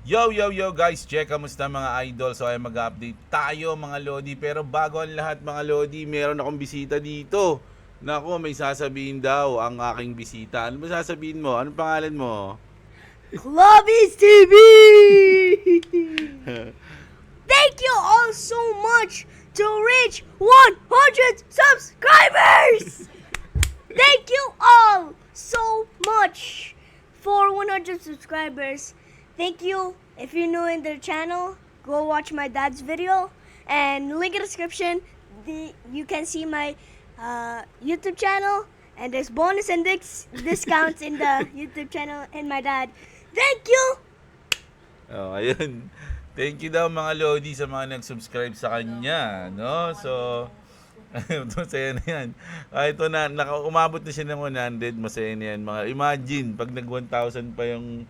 Yo guys, check kamusta mga idol. So ay mag-update tayo mga lodi. Pero bago ang lahat mga lodi, meron akong bisita dito. Nako, may sasabihin daw ang aking bisita. Ano ba sasabihin mo? Anong pangalan mo? Clubbies TV! Thank you all so much to reach 100 subscribers! Thank you all so much for 100 subscribers. Thank you. If you're new in the channel, go watch my dad's video and link in the description. You can see my YouTube channel and there's bonus and discounts in the YouTube channel and my dad. Thank you. Oh, ayun. Thank you daw mga lodi sa mga nag-subscribe sa kanya, no? So, masaya na yan. Ito na, umabot na siya ng 100, masaya na yan. Mga, imagine, pag nag-1,000 pa yung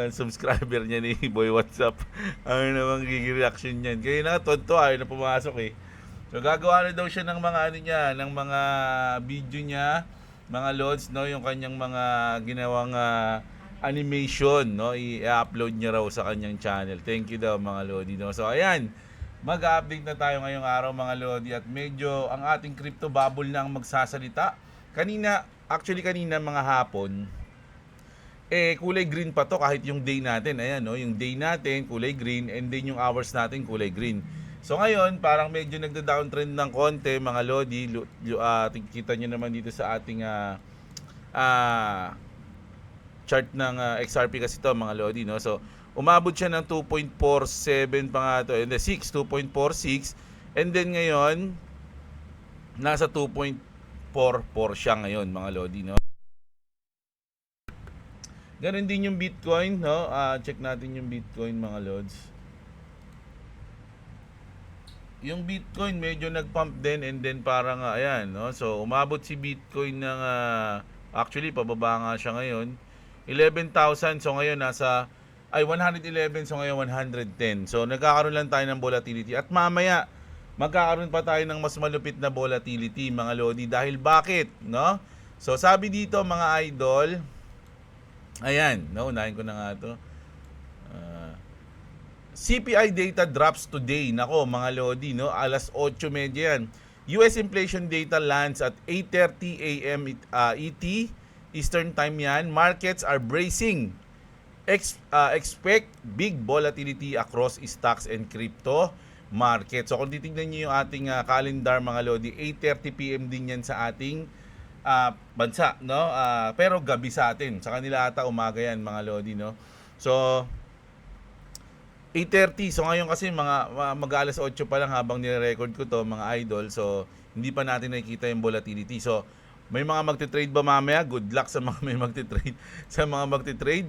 subscriber niya ni Boy WhatsApp, ano namang gigil reaction niyan. Kaya na, tonto, ayaw na pumasok eh. So, gagawa na daw siya ng mga ano niya, ng mga video niya, mga loads, no? Yung kanyang mga ginawang animation, no? I-upload niya raw sa kanyang channel. Thank you daw mga lodi, no? So, ayan. Mag-update na tayo ngayong araw mga lodi at medyo ang ating crypto bubble na ang magsasalita. Kanina mga hapon, kulay green pa to kahit yung day natin. Ayan, no? Yung day natin, kulay green, and then yung hours natin, kulay green. So ngayon, parang medyo nagda-downtrend ng konti, mga lodi. Kita nyo naman dito sa ating chart ng XRP kasi to mga lodi, no? So, umabot siya ng 2.47 pa nga to, and then 2.46, and then ngayon, nasa 2.44 siya ngayon, mga lodi, no? Ganon din yung Bitcoin, no? Check natin yung Bitcoin mga lods. Yung Bitcoin medyo nag-pump din and then parang ayan, no? So umabot si Bitcoin ng actually pababa nga siya ngayon. 11,000, so ngayon 111, so ngayon 110. So nagkakaroon lang tayo ng volatility at mamaya magkakaroon pa tayo ng mas malupit na volatility mga lodi dahil bakit, no? So sabi dito mga idol, ayan, naunahin ko na nga ito. CPI data drops today. Nako, mga lodi, no? Alas 8:30 yan. US inflation data lands at 8:30 AM ET, Eastern Time yan. Markets are bracing. Expect big volatility across stocks and crypto market. So kung titignan niyo yung ating calendar, mga lodi, 8:30 PM din yan sa ating bansa, no? Pero gabi sa atin. Sa kanila ata umaga yan, mga lodi, no? So 8:30. So ngayon kasi mag-alas 8 pa lang habang nire-record ko to, mga idol. So hindi pa natin nakikita yung volatility. So may mga magte-trade ba mamaya? Good luck sa mga may magte-trade. Sa mga magte-trade,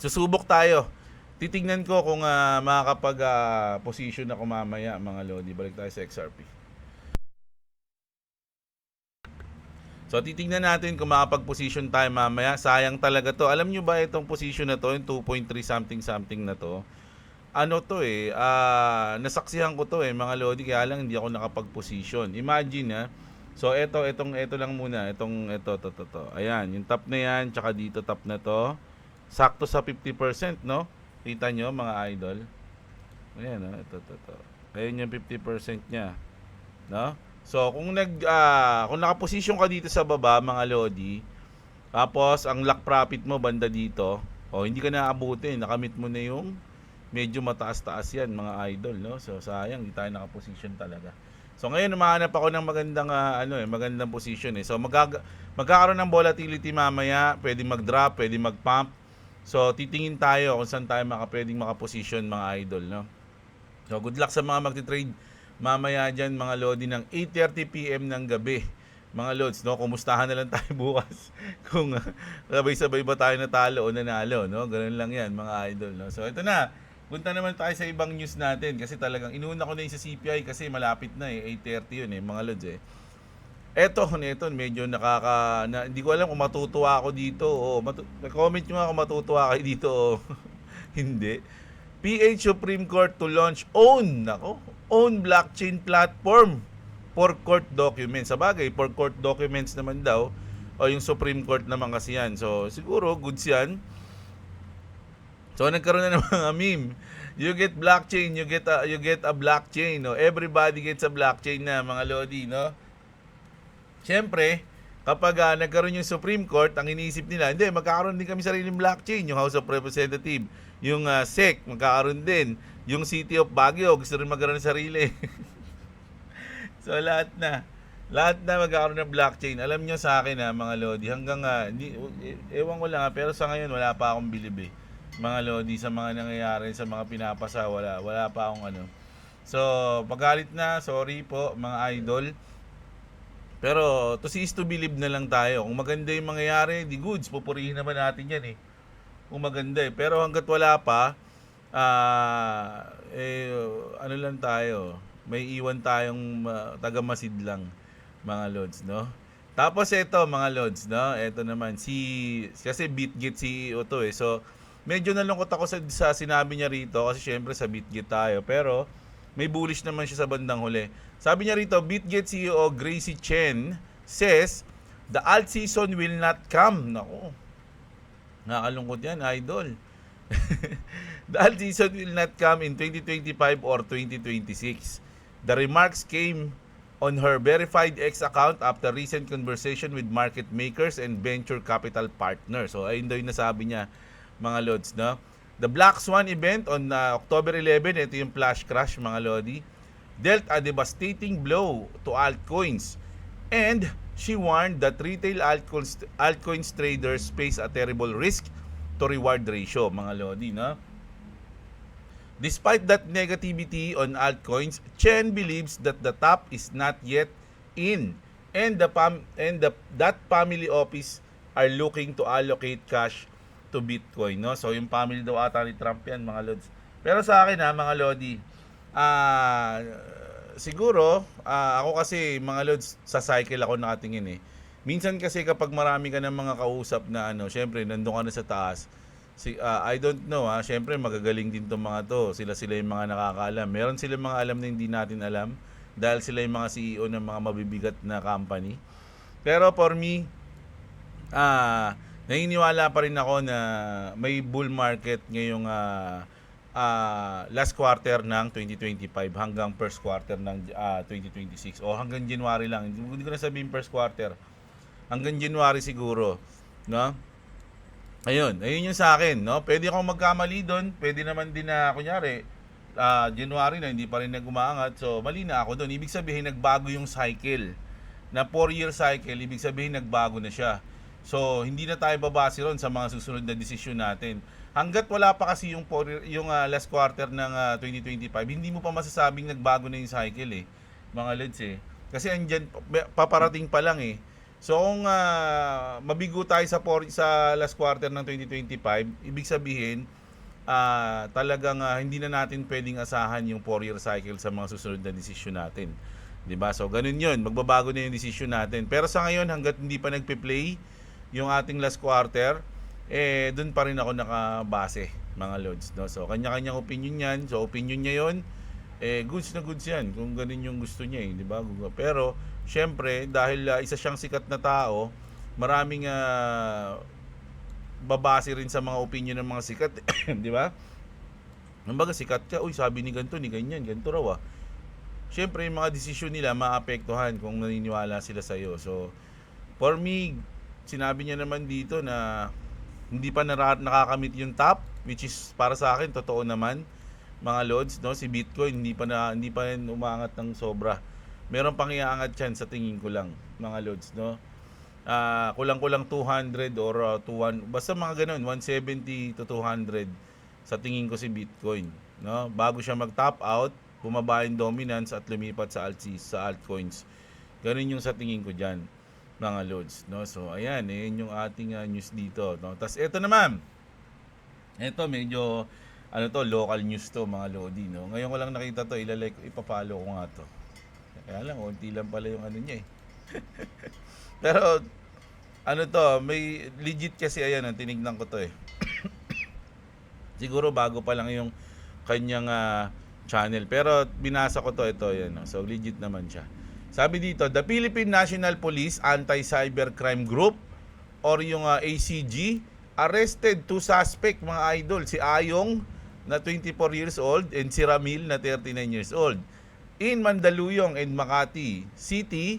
susubok tayo. Titingnan ko kung makakapag-position ako mamaya, mga lodi. Balik tayo sa XRP. So titingnan natin kung makapag-position tayo mamaya. Sayang talaga to. Alam nyo ba itong position na to, yung 2.3 something na to? Ano to nasaksihan ko to mga lodi, kaya lang hindi ako nakapag-position. Imagine so ito lang muna, ito. Ayan, yung top na yan, tsaka dito top na to. Sakto sa 50%, no? Kita nyo mga idol. Ayan, ito. Ayan yung 50% niya, no? So kung nakaposisyon ka dito sa baba, mga lodi, tapos ang lock profit mo banda dito, hindi ka naabutin, nakamit mo na yung medyo mataas-taas yan, mga idol, no? So sayang, hindi tayo nakaposisyon talaga. So ngayon humahanap ako ng magandang magandang position So magkakaroon ng volatility mamaya, pwedeng mag-drop, pwedeng mag-pump. So titingin tayo kung saan tayo pwedeng makaposisyon, mga idol, no? So good luck sa mga magti-trade mamaya dyan, mga lodi, ng 8:30 PM ng gabi, mga lods, no? Kumustahan na lang tayo bukas kung sabay-sabay ba tayo natalo o nanalo, no? Ganun lang yan, mga idol, no? So ito na, punta naman tayo sa ibang news natin kasi talagang inuna ko na yung sa CPI kasi malapit na 8:30 yun mga lods Eto medyo hindi ko alam kung matutuwa ako dito o comment nyo nga kung matutuwa kayo dito o hindi. PH Supreme Court to launch own blockchain platform for court documents. Sabagay, for court documents naman daw, o yung Supreme Court naman kasi yan. So siguro goods yan. So nagkaroon na ng mga meme. You get blockchain, you get a blockchain, no? Everybody gets a blockchain na, mga lodi, no? Siyempre, kapag nagkaroon yung Supreme Court, ang iniisip nila, hindi, magkakaroon din kami sariling blockchain. Yung House of Representatives, yung SEC, magkakaroon din. Yung City of Baguio, gusto rin magkaroon ng sarili. So, lahat na magkakaroon ng blockchain. Alam nyo sa akin, mga lodi, hanggang, ewan ko lang, pero sa ngayon, wala pa akong bilib eh. Mga lodi, sa mga nangyayari, sa mga pinapasa, wala pa akong ano. So, pagalit na, sorry po, mga idol. Pero to see is to believe na lang tayo. Kung maganda yung mangyayari, di goods, pupurihin naman natin yan eh. Kung maganda eh. Pero hanggat wala pa, ano lang tayo, may iwan tayong taga-masid lang, mga lods, no? Tapos ito, mga lods, no? Ito naman, kasi BitGet CEO to eh. So, medyo nalungkot ako sa sinabi niya rito kasi syempre sa BitGet tayo. Pero, may bullish naman siya sa bandang huli. Sabi niya rito, BitGet CEO Gracie Chen says, the alt season will not come. Naku, nakakalungkot yan, idol. The alt season will not come in 2025 or 2026. The remarks came on her verified X account after recent conversation with market makers and venture capital partners. So, ayun daw yung nasabi niya, mga lods, no? The Black Swan event on October 11, ito yung flash crash, mga lodi, dealt a devastating blow to altcoins. And she warned that retail altcoins traders face a terrible risk to reward ratio, mga lodi, no? Despite that negativity on altcoins, Chen believes that the top is not yet in, and that family office are looking to allocate cash to Bitcoin, no? So yung family daw ata ni Trump yan, mga lods. Pero sa akin mga lodi, siguro ako kasi, mga lods, sa cycle ako nakatingin eh. Minsan kasi kapag marami ka ng mga kausap na syempre nandun ka na sa taas, I don't know syempre magagaling din tong mga to. Sila yung mga nakakaalam. Meron silang mga alam na hindi natin alam dahil sila yung mga CEO ng mga mabibigat na company. Pero for me, naniniwala pa rin ako na may bull market ngayong last quarter ng 2025 hanggang first quarter ng 2026 o hanggang January lang. Hindi ko na sabihin first quarter. Hanggang January siguro, no? Ayun yung sa akin, no? Pwede akong magkamali doon, pwede naman din na kunyari January na hindi pa rin nag-umaangat. So mali na ako doon. Ibig sabihin nagbago yung cycle. Na 4-year cycle, ibig sabihin nagbago na siya. So, hindi na tayo babase ron sa mga susunod na desisyon natin. Hanggat wala pa kasi yung last quarter ng 2025, hindi mo pa masasabing nagbago na yung cycle eh, mga lods eh. Kasi andyan, paparating pa lang eh. So, kung mabigo tayo sa last quarter ng 2025, ibig sabihin, talagang hindi na natin pwedeng asahan yung 4-year cycle sa mga susunod na desisyon natin. 'Di ba? So, ganun yun. Magbabago na yung desisyon natin. Pero sa ngayon, hanggat hindi pa nagpe-play yung ating last quarter, doon pa rin ako nakabase, mga lods, no? So kanya-kanyang opinion yan. So opinion niya yon, goods na goods yan kung ganun yung gusto niya di ba? Pero syempre dahil isa siyang sikat na tao, maraming babase rin sa mga opinion ng mga sikat di ba? Kumbaga sikat ka, uy sabi ni ganito, ni ganyan, ganito raw syempre yung mga desisyon nila maapektuhan kung naniniwala sila sa iyo. So for me, sinabi niya naman dito na hindi pa nakakamit yung top, which is para sa akin totoo naman, mga lods, no? Si Bitcoin hindi pa umaangat ng sobra. Meron pang iaangat yan sa tingin ko lang, mga lods, no? Kulang-kulang 200 or 200, basta mga ganun, 170 to 200 sa tingin ko si Bitcoin, no? Bago siya mag-top out, bumaba yung dominance at lumipat sa altcoins. Ganun yung sa tingin ko diyan, mga lods, no? So ayan, yung ating news dito, no? Tas ito naman, ito medyo local news to, mga lodi, no? Ngayon ko lang nakita to, ipapalo ko nga to. Kaya lang, unti lang pala yung niya eh. Pero may legit kasi, ayan, tinignan ko to eh. Siguro bago pa lang yung kanyang channel, pero binasa ko to, ito yan, no? So legit naman siya. Sabi dito, the Philippine National Police Anti-Cybercrime Group or yung ACG arrested 2 suspect mga idol. Si Ayong na 24 years old and si Ramil na 39 years old in Mandaluyong and Makati City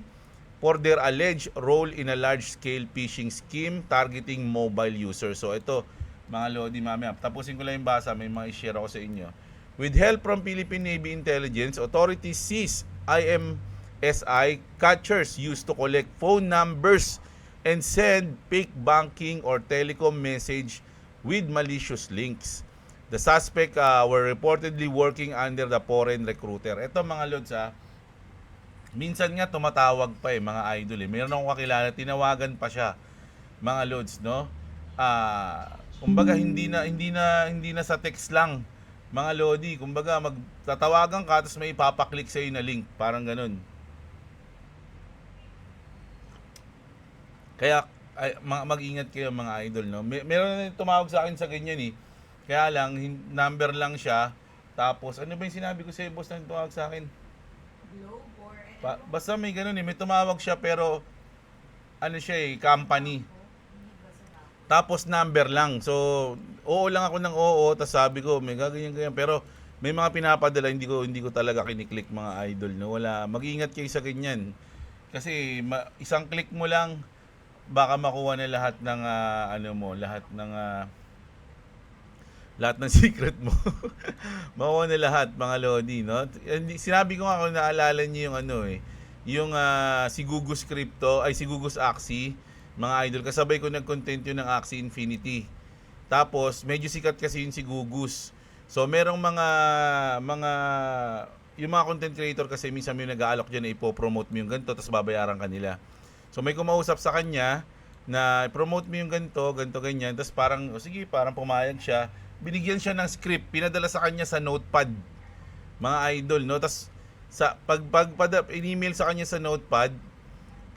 for their alleged role in a large-scale phishing scheme targeting mobile users. So ito, mga lodi, mamaya tapusin ko lang yung basa, may mga i-share ako sa inyo. With help from Philippine Navy Intelligence, authorities seized IMSI catchers used to collect phone numbers and send fake banking or telecom message with malicious links. The suspect were reportedly working under the foreign recruiter. Ito mga lods minsan nga tumatawag pa mga idol Meron akong kakilala, tinawagan pa siya mga lods, no? Kumbaga hindi na sa text lang mga lodi. Kumbaga magtatawagan ka tapos may ipapaklik sa na link, parang ganun. Kaya mag-ingat kayo mga idol, no? Meron na tumawag sa akin sa ganyan Kaya lang number lang siya. Tapos ano ba yung sinabi ko sa boss na tumawag sa akin? Basta may ganun may tumawag siya pero ano siya company. Tapos number lang. So, oo lang ako ng oo, tapos sabi ko, may gaganyan. Pero may mga pinapadala hindi ko talaga kiniklik mga idol, no. Wala, mag-ingat kayo sa ganyan. Kasi isang click mo lang baka makuha na lahat ng lahat ng secret mo. Makuha na lahat mga lodi, no. Sinabi ko nga kung naalala niyo yung yung si Gugus Crypto, ay si Gugus Axie, mga idol, kasabay ko nag-content yun ng Axie Infinity. Tapos medyo sikat kasi yun si Gugus. So merong yung mga content creator kasi minsan may nag-aalok diyan na ipo-promote mo yung ganito tapos babayaran kanila. So may kumausap sa kanya na promote mo yung ganito, ganyan. Tapos parang, sige, parang pumayag siya. Binigyan siya ng script, pinadala sa kanya sa notepad. Mga idol, no? Tapos pag in-email sa kanya sa notepad,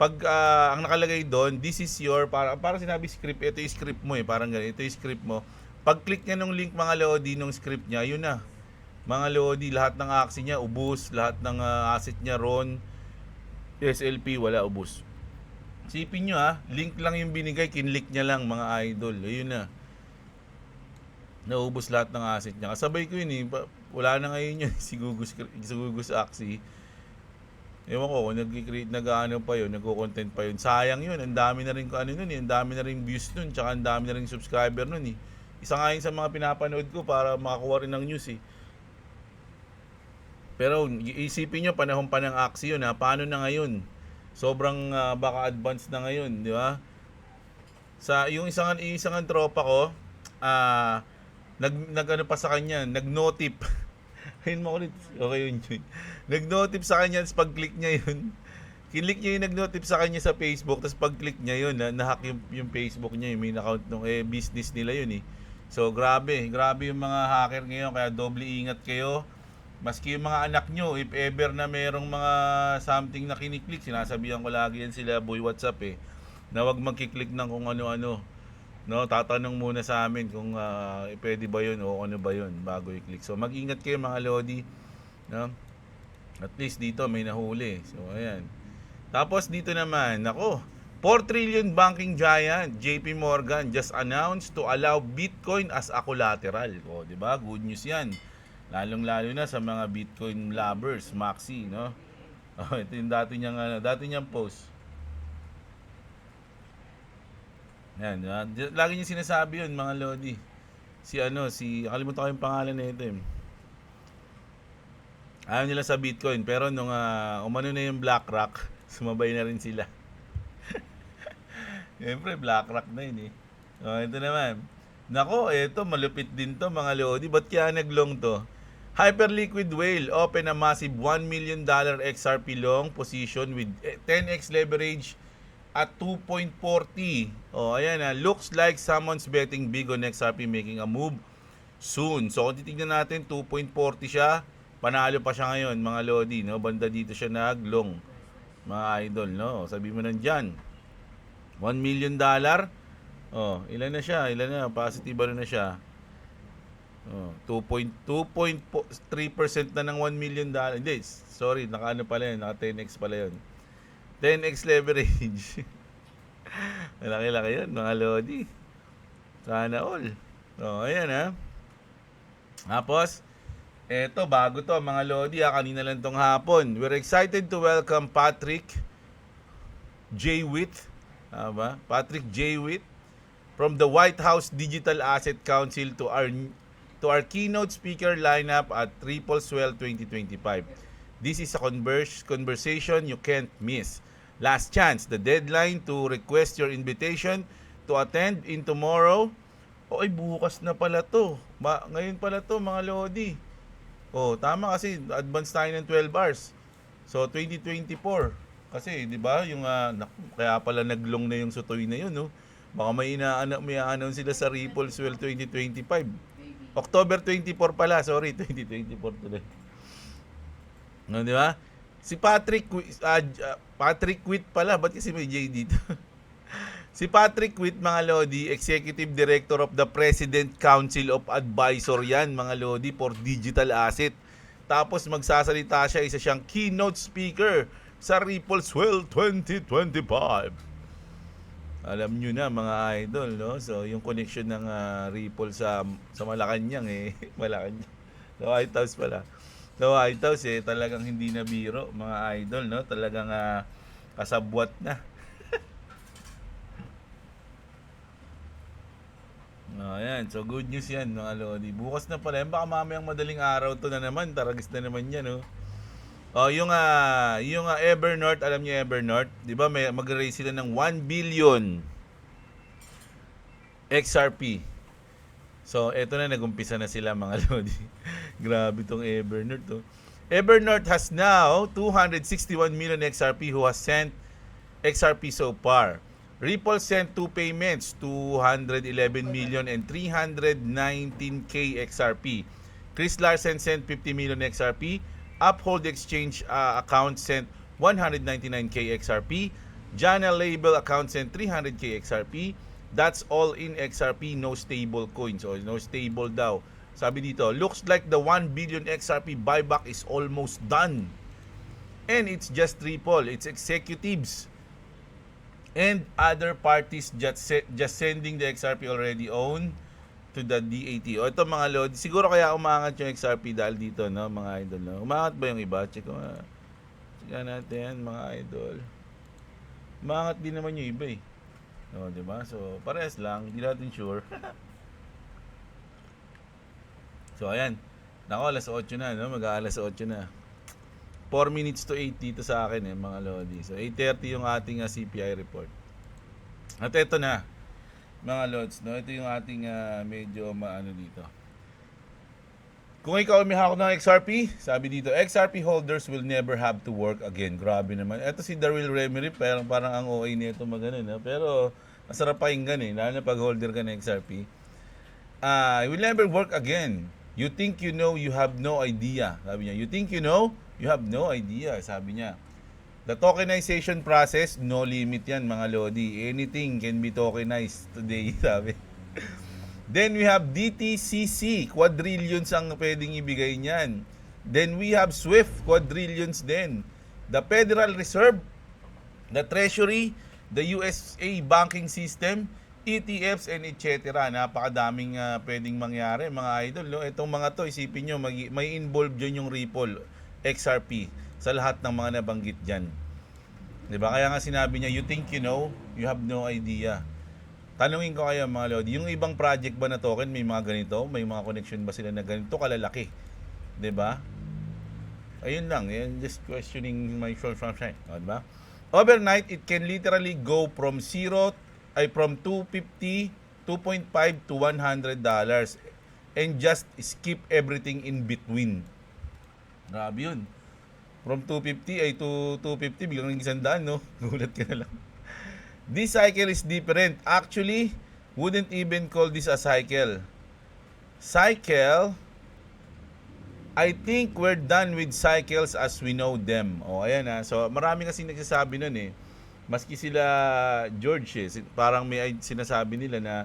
ang nakalagay doon, this is your, para sinabi script, ito yung script mo parang ganito, ito yung script mo. Pag-click niya nung link mga lodi nung script niya, yun na. Mga lodi, lahat ng Axie niya, ubos. Lahat ng asset niya, RON, SLP, wala, ubos. Sipin nyo link lang yung binigay, kinlik niya lang mga idol. Ayun na. Naubos lahat ng asset niya. Kasabay ko yun wala na ngayon yun, si Gugus Axie. Ewan ko, nag-create, pa yun, nagko-content pa yun. Sayang yun, ang dami na rin ang dami na rin views nun, tsaka ang dami na rin subscriber nun Isa nga yun sa mga pinapanood ko para makakuha rin ng news Pero isipin nyo, panahon pa ng Axie yun paano na ngayon? Sobrang baka advanced na ngayon, di ba? Yung isang tropa ko, nag-ano pa sa kanya, nag-notip. Ayun mo ulit. Okay yun. Nag-notip sa kanya, tapos pag-click niya yun. Kinlik niya yung nag-notip sa kanya sa Facebook, tapos pag-click niya yun, na-hack yung Facebook niya, yung main account nung business nila yun So grabe yung mga hacker ngayon, kaya doble ingat kayo. Maski yung mga anak nyo, if ever na merong mga something na kiniklik, sinasabihan ko lagi yan sila, boy WhatsApp na wag magkiklik ng kung ano-ano. No, tatanong muna sa amin kung pwede ba yun o ano ba yun bago i-click. So mag-ingat kayo mga lodi, no? At least dito may nahuli. So ayan. Tapos dito naman, 4 trillion banking giant JP Morgan just announced to allow Bitcoin as a collateral. O, di ba? Good news 'yan. Lalong-lalo na sa mga Bitcoin lovers, Maxi, no? Ito yung dati niyang post. Yan, lagi niya sinasabi yun mga lodi. Nakalimutan ko yung pangalan na ito Ayaw nila sa Bitcoin, pero nung umano na yung BlackRock, sumabay na rin sila. Siyempre, BlackRock na yun ito naman. Ito malupit din to mga lodi. Ba't kaya naglong to? Hyperliquid Whale open a massive $1 million XRP long position with 10x leverage at 2.40. Ayan looks like someone's betting big on XRP making a move soon. So kung titignan natin, 2.40 siya. Panalo pa siya ngayon mga lodi, no? Banda dito siya naglong. Mga idol, no? Sabi mo nandyan. $1 million. Ilan na siya? Positive na siya? 2.3% na ng $1 million. Hindi, sorry, naka 10x pala yun. 10x leverage. Malaki-laki yun mga lodi. Sana all. So, ayan ha. Tapos, eto, bago to mga Lodi kanina lang tong hapon. We're excited to welcome Patrick J. Witt. Patrick J. Witt from the White House Digital Asset Council to our keynote speaker lineup at Triple Swell 2025. This is a conversation you can't miss. Last chance, the deadline to request your invitation to attend in tomorrow. Ay, bukas na pala to. Ngayon pala to mga Lodi. Tama kasi advance tayo ng 12 hours. So 2024. Kasi 'di ba, yung kaya pala naglong na yung sutoy na yun, no. Baka may announce sila sa Ripple Swell 2025. October 24 pala, sorry, 2024 tuloy. No, 'di ba? Si Patrick Witt pala, ba't kasi may J dito? Si Patrick Witt, mga Lodi, Executive Director of the President Council of Advisor yan, mga Lodi, for digital asset. Tapos magsasalita siya, isa siyang keynote speaker sa Ripple Swell 2025. Alam nyo na mga idol, no? So yung connection ng Ripple sa Malacanang Malacanang. So White House pala. So White House talagang hindi na biro, mga idol, no? Talagang kasabwat na. Ayan, so good news yan mga Lodi. Bukas na pala yan, baka mamayang madaling araw to na naman, taragis na naman yan, no? Yung Evernorth, alam niyo Evernorth, 'di ba may mag-raise sila ng 1 billion XRP. So, eto na, nagumpisa na sila mga Lodi. Grabe tong Evernorth, to. Evernorth has now 261 million XRP who has sent XRP so far. Ripple sent 2 payments, 211 million and 319k XRP. Chris Larsen sent 50 million XRP. Uphold Exchange account sent 199k XRP. Jana Label account sent 300k XRP. That's all in XRP, no stable coins. O no stable daw. Sabi dito, looks like the 1 billion XRP buyback is almost done. And it's just Ripple. It's executives and other parties just sending the XRP already owned to the DAT. Ito mga Lodi, siguro kaya umangat yung XRP dahil dito, no, mga idol, no? Umangat ba yung iba? Check natin mga idol. Umangat din naman yung iba no, di ba? So parehas lang, hindi natin sure. So ayan, nako, alas 8 na, no? Mag-aalas 8 na. 4 minutes to 8 dito sa akin mga Lodi. So 8:30 yung ating CPI report. At ito na mga Lods, no? Ito yung ating medyo maano dito. Kung ikaw may hawak ng XRP, sabi dito, XRP holders will never have to work again. Grabe naman. Ito si Darryl Remery, parang ang OA nito magano, no? Pero masarap pakinggan lalo na pag holder ka ng XRP. Will never work again. You think you know, you have no idea. Sabi niya, you think you know, you have no idea, sabi niya. The tokenization process, no limit yan mga Lodi. Anything can be tokenized today, sabi. Then we have DTCC, quadrillions ang pwedeng ibigay niyan. Then we have SWIFT, quadrillions din. The Federal Reserve, the Treasury, the USA banking system, ETFs and etc. Napakadaming pwedeng mangyari mga idol, no? Itong mga to, isipin nyo, may involved dyan yung Ripple, XRP, sa lahat ng mga nabanggit dyan. Diba? Kaya nga sinabi niya, you think you know, you have no idea. Tanungin ko kayo mga Lodi, yung ibang project ba na token may mga ganito? May mga connection ba sila na ganito kalalaki? Diba? Ayun lang, just questioning my source from side. Diba? Overnight, it can literally go from 2.5 to $100 and just skip everything in between. Grabe yun. From 250 to 250, biglang ng 100, no? Gulat ka na lang. This cycle is different. Actually, wouldn't even call this a cycle. I think we're done with cycles as we know them. Ayan So, marami kasi nagsasabi nun Maski sila George parang may sinasabi nila na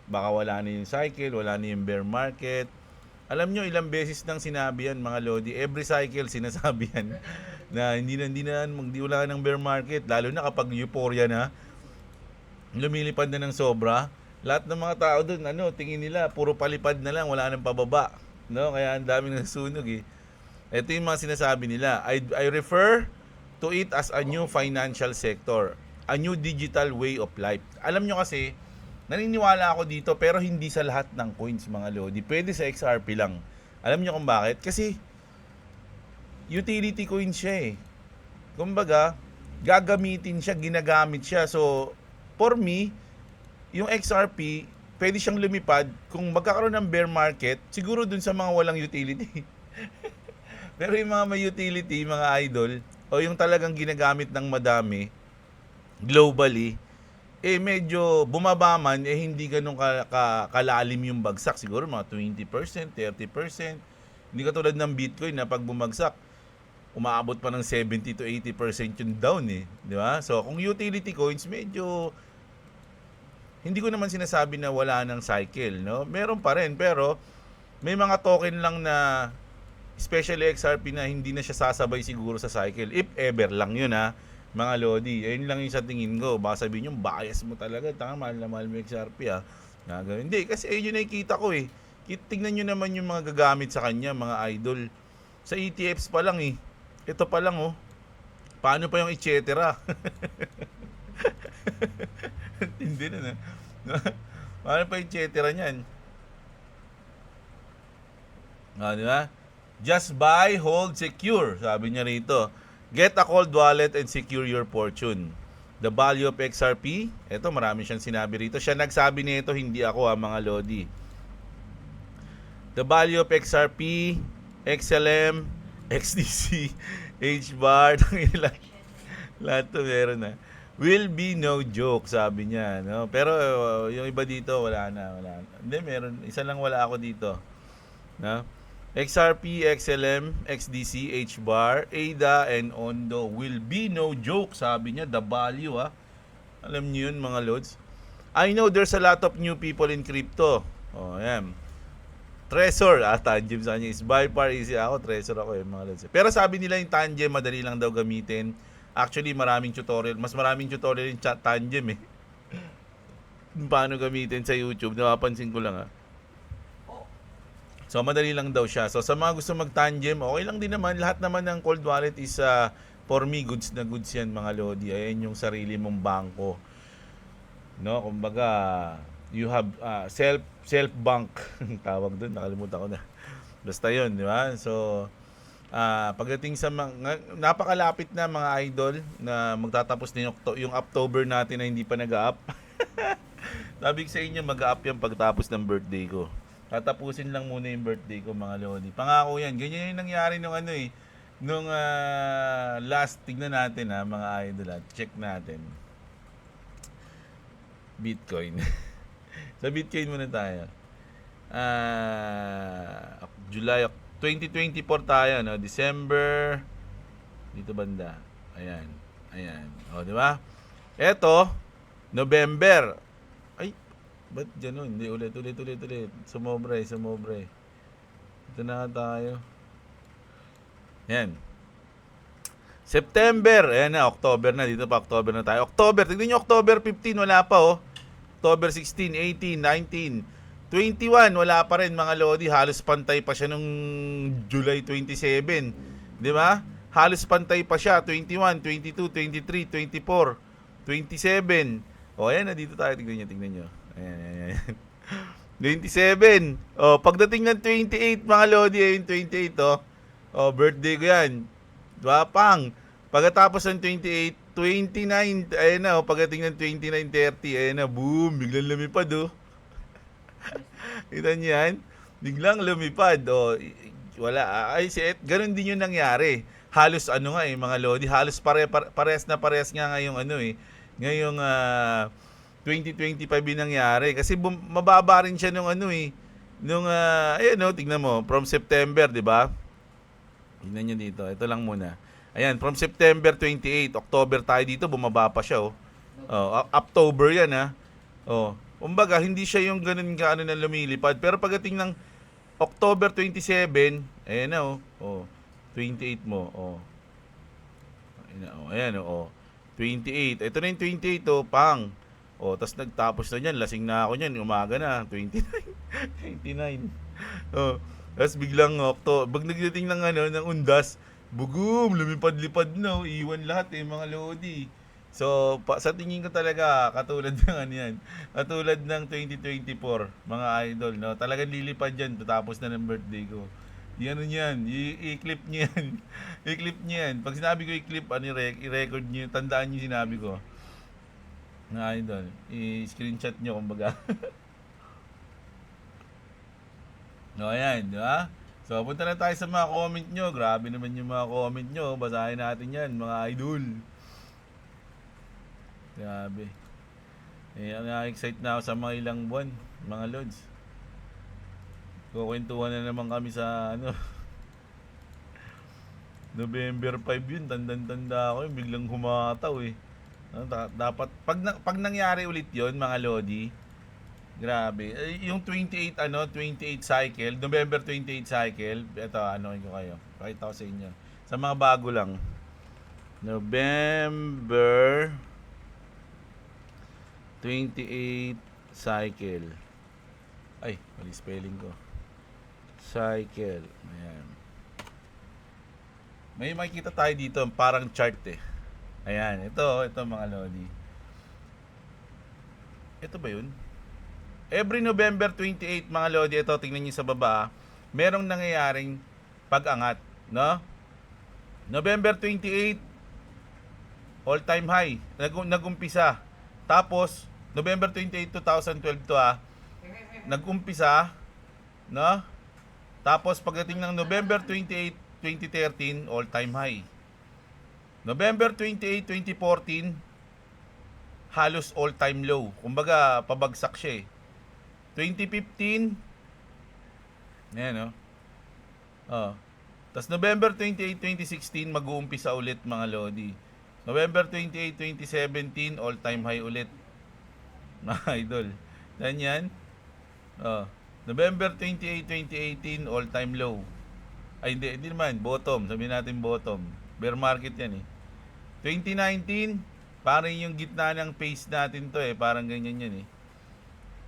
baka wala na yung cycle, wala na yung bear market. Alam nyo, ilang beses nang sinabi yan mga Lodi. Every cycle sinasabi yan na hindi wala ng bear market. Lalo na kapag euphoria na, lumilipad na ng sobra, Lahat ng mga tao doon, tingin nila puro palipad na lang, wala nang pababa, no? Kaya ang daming nasunog eh. Ito yung mga sinasabi nila. I refer to it as a new financial sector, a new digital way of life. Alam nyo kasi, naniniwala ako dito pero hindi sa lahat ng coins mga lodi. Pwede sa XRP lang. Alam nyo kung bakit? Kasi utility coin siya eh. Kumbaga, gagamitin siya, ginagamit siya. So, for me, yung XRP, pwede siyang lumipad kung magkakaroon ng bear market, siguro dun sa mga walang utility. Pero yung mga may utility, mga idol, o yung talagang ginagamit ng madami, globally, medyo bumaba man, hindi ganun kalalim yung bagsak. Siguro mga 20%, 30%. Hindi katulad ng Bitcoin na pag bumagsak, umaabot pa ng 70 to 80% yung down eh. Di ba? So, kung utility coins, medyo hindi ko naman sinasabi na wala ng cycle, no? Meron pa rin, pero may mga token lang na especially XRP na hindi na siya sasabay siguro sa cycle. If ever lang yun ha, mga lodi. Ayun lang yung sa tingin ko. Baka sabihin yung bias mo talaga. Tanga, mahal na mahal mo XRP ha. Hindi, kasi ayun yung nakikita ko eh. Tingnan nyo naman yung mga gagamit sa kanya, mga idol. Sa ETFs pa lang eh. Ito pa lang oh. Paano pa yung et cetera? Hindi na na. Paano pa et cetera niyan? Di ba? Just buy, hold, secure. Sabi niya rito. Get a cold wallet and secure your fortune. The value of XRP. Ito, marami siyang sinabi rito. Siya nagsabi nito, hindi ako mga lodi. The value of XRP, XLM, XDC, HBAR, lahat to meron na. Will be no joke, sabi niya. No? Pero yung iba dito, wala na. Hindi, meron. Isa lang wala ako dito. No? XRP, XLM, XDC, HBAR, ADA, and ONDO will be no joke, sabi niya. The value, ha. Alam niyo yun, mga lods. I know there's a lot of new people in crypto. Oh, ayan. Trezor, Tangem sa kanya is by far easy. Ako, Trezor ako mga lods. Pero sabi nila yung Tangem, madali lang daw gamitin. Actually, maraming tutorial. Mas maraming tutorial yung Tangem eh. Paano gamitin sa YouTube, napapansin ko lang ha. So, madali lang daw siya. So, sa mga gusto mag-Tangem, okay lang din naman. Lahat naman ng cold wallet is, for me, goods na goods yan, mga lodi. Ayan yung sarili mong bangko. No? Kumbaga, you have self-bank. Tawag doon, nakalimutan ko na. Basta yun, di ba? So, pagdating sa napakalapit na mga idol na magtatapos din yung October natin na hindi pa nag-up. Sabi ko sa inyo, mag-up yan pagtapos ng birthday ko. Tatapusin lang muna yung birthday ko, mga lodi. Pangako yan. Ganyan yung nangyari nung nung last, tignan natin mga idol. Check natin. Bitcoin. Sa Bitcoin muna tayo. July 2024 tayo, no? December dito banda. Ayan. O, di ba? Eto, November. Ay, ba't gano'n? Hindi, ulit. Sumobre. Ito na tayo. Yan. September. Ayan na, October na. Dito pa, October na tayo. October. Tignan nyo, October 15. Wala pa, oh. October 16, 18, 19, 21. Wala pa rin, mga lodi. Halos pantay pa siya nung July 27. Di ba? Halos pantay pa siya. 21, 22, 23, 24, 27. O, ayan na. Dito tayo. Tignan nyo. Ayan. 27. O, pagdating ng 28, mga lodi, ayun 28, oh. O, birthday ko yan. Diba, pang. Pagkatapos ng 28, 29, ayun na, pagdating ng 29, 30, ayun na, boom, biglang lumipad, oh. Kita niyo yan? Biglang lumipad, oh. Wala, ganun din yung nangyari. Halos, mga lodi, halos pares nga ngayong, ngayong, 2025 yung nangyari. Kasi mababa rin siya nung tignan mo, from September, di ba? Tignan nyo dito, ito lang muna. Ayan, from September 28, October tayo dito, bumaba pa siya, oh. October yan, ha. Oh. Kumbaga, hindi siya yung ganun na lumilipad. Pero pagdating ng October 27, ayan na, oh. 28 mo, oh. Ayan, oh. 28. Ito na yung 28, oh, pang. O, tas nagtapos na niyan, lasing na ako niyan, umaga na, 29. 29. Oh, tas biglang pag nagdating ng ng undas, bugum, lumipad-lipad na, iwan lahat mga lodi. So, sa tingin ko talaga, katulad ng yan, katulad ng 2024, mga idol, no? Talagang lilipad yan, tapos na ng birthday ko. Yan yan, i-clip niyo yan. I-clip niyo yan. Pag sinabi ko i-clip, i-record niyo, tandaan niyo sinabi ko. Mga idol, i-screenshot niyo kumbaga. No, ayan, di ba? So, punta na tayo sa mga comment nyo. Grabe naman yung mga comment nyo. Basahin natin yan, mga idol. Grabe. Na-excite na ako sa mga ilang buwan, mga lods. Kukwentuhan na naman kami sa November 5 yun, tandang-tanda ako yun, biglang humataw dapat, pag nangyari ulit yun, mga lodi, grabe. Yung 28 cycle, November 28 cycle, ito, ko kayo. Pakita ko sa inyo. Sa mga bago lang. November 28 cycle. Ay, mali spelling ko. Cycle. Ayan. May makikita tayo dito, parang chart Ayan, ito mga lodi. Ito ba yun? Every November 28, mga lodi, ito, tingnan niyo sa baba, merong nangyayaring pag-angat, no? November 28, all-time high, nag-umpisa. Tapos, November 28, 2012 to nag-umpisa, no? Tapos, pagdating ng November 28, 2013, all-time high. November 28, 2014, halos all-time low. Kumbaga, pabagsak siya 2015, ayan Tapos November 28, 2016, mag-uumpisa ulit, mga lodi. November 28, 2017, all-time high ulit. Mga idol. Yan. November 28, 2018, all-time low. Ay, hindi naman. Bottom. Sabihin natin bottom. Bear market yan 2019, parang yung gitna ng pace natin to parang ganyan yan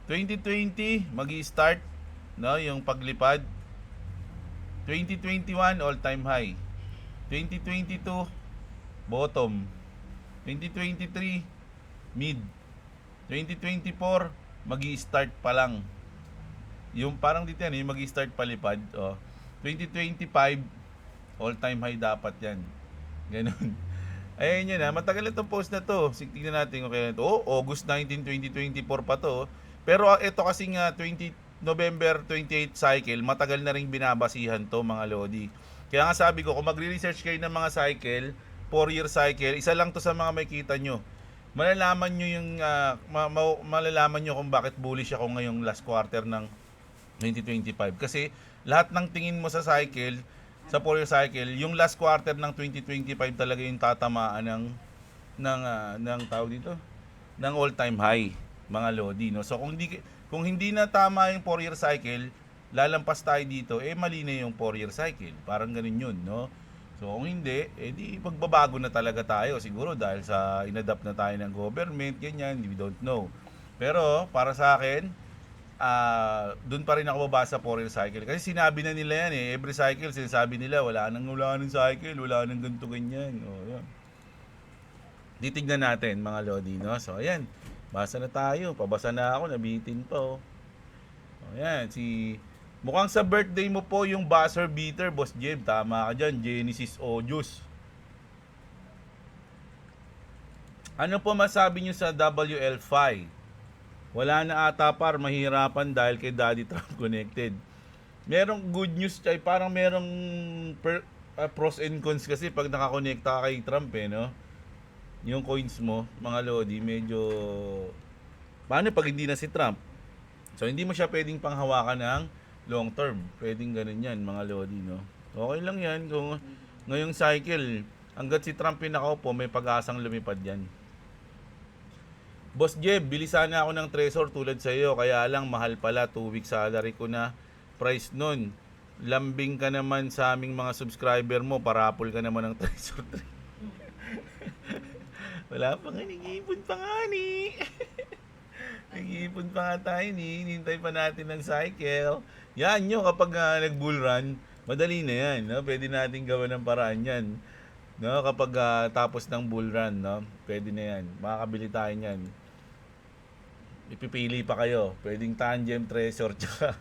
2020, magi-start, no, yung paglipad. 2021, all-time high. 2022, bottom. 2023, mid. 2024, magi-start pa lang. Yung parang dito yan, yung magi-start palipad. 2025, all-time high dapat yan. Ganun. Ayan yun matagal itong post na to. Tingnan natin kung kailan ito. August 19, 2024 pa to. Pero ito kasi nga November 28 cycle, matagal na rin binabasihan to, mga lodi. Kaya nga sabi ko, kung magre-research kayo ng mga cycle, 4-year cycle, isa lang to sa mga makikita nyo. Malalaman nyo yung malalaman nyo kung bakit bullish ako ngayong last quarter ng 2025. Kasi lahat ng tingin mo sa cycle, sa 4-year cycle, yung last quarter ng 2025 talaga yung tatamaan ng tawag dito, ng all-time high, mga lodi, no? So kung hindi na tama yung 4-year cycle, lalampas tayo dito, mali na yung 4-year cycle. Parang ganun yun, no? So kung hindi, di magbabago na talaga tayo siguro dahil sa inadapt na tayo ng government, ganyan, we don't know. Pero para sa akin, doon pa rin ako babasa 4-year cycle. Kasi sinabi na nila yan every cycle sinasabi nila wala nang cycle, wala nang ganito ganyan. Yan. Titignan natin, mga lodi, no? So ayan, basa na tayo. Pabasa na ako, nabitin pa Ayan, mukhang sa birthday mo po yung buzzer beater, Boss Jeb. Tama ka dyan, Genesis Ojus. Ano po masabi nyo sa WL5? Wala na ata mahirapan dahil kay Daddy Trump connected. Merong good news, parang merong pros and cons kasi pag nakakonekta ka kay Trump no? Yung coins mo, mga lodi, medyo paano pag hindi na si Trump? So hindi mo siya pwedeng panghawakan ng long term. Pwedeng ganun yan, mga lodi, no? Okay lang yan kung ngayong cycle, hanggat si Trump yung nakaupo, may pag-asang lumipad yan. Boss Jeb, bili sana ako ng Trezor tulad sa iyo, kaya lang mahal pala, 2 weeks salary ko na price nun. Lambing ka naman sa aming mga subscriber mo, parapol ka naman ng Trezor 3. Wala pa nga, nag-iipon pa nga ni. Nag-iipon pa nga tayo ni, hinintay pa natin ng cycle. Yan nyo, kapag nag-bull run, madali na yan, no? Pwede natin gawa ng paraan yan. No, kapag tapos ng bull run, no? Pwede na yan. Makakabili tayo niyan. Ipipili pa kayo. Pwedeng tandem, treasure, tsaka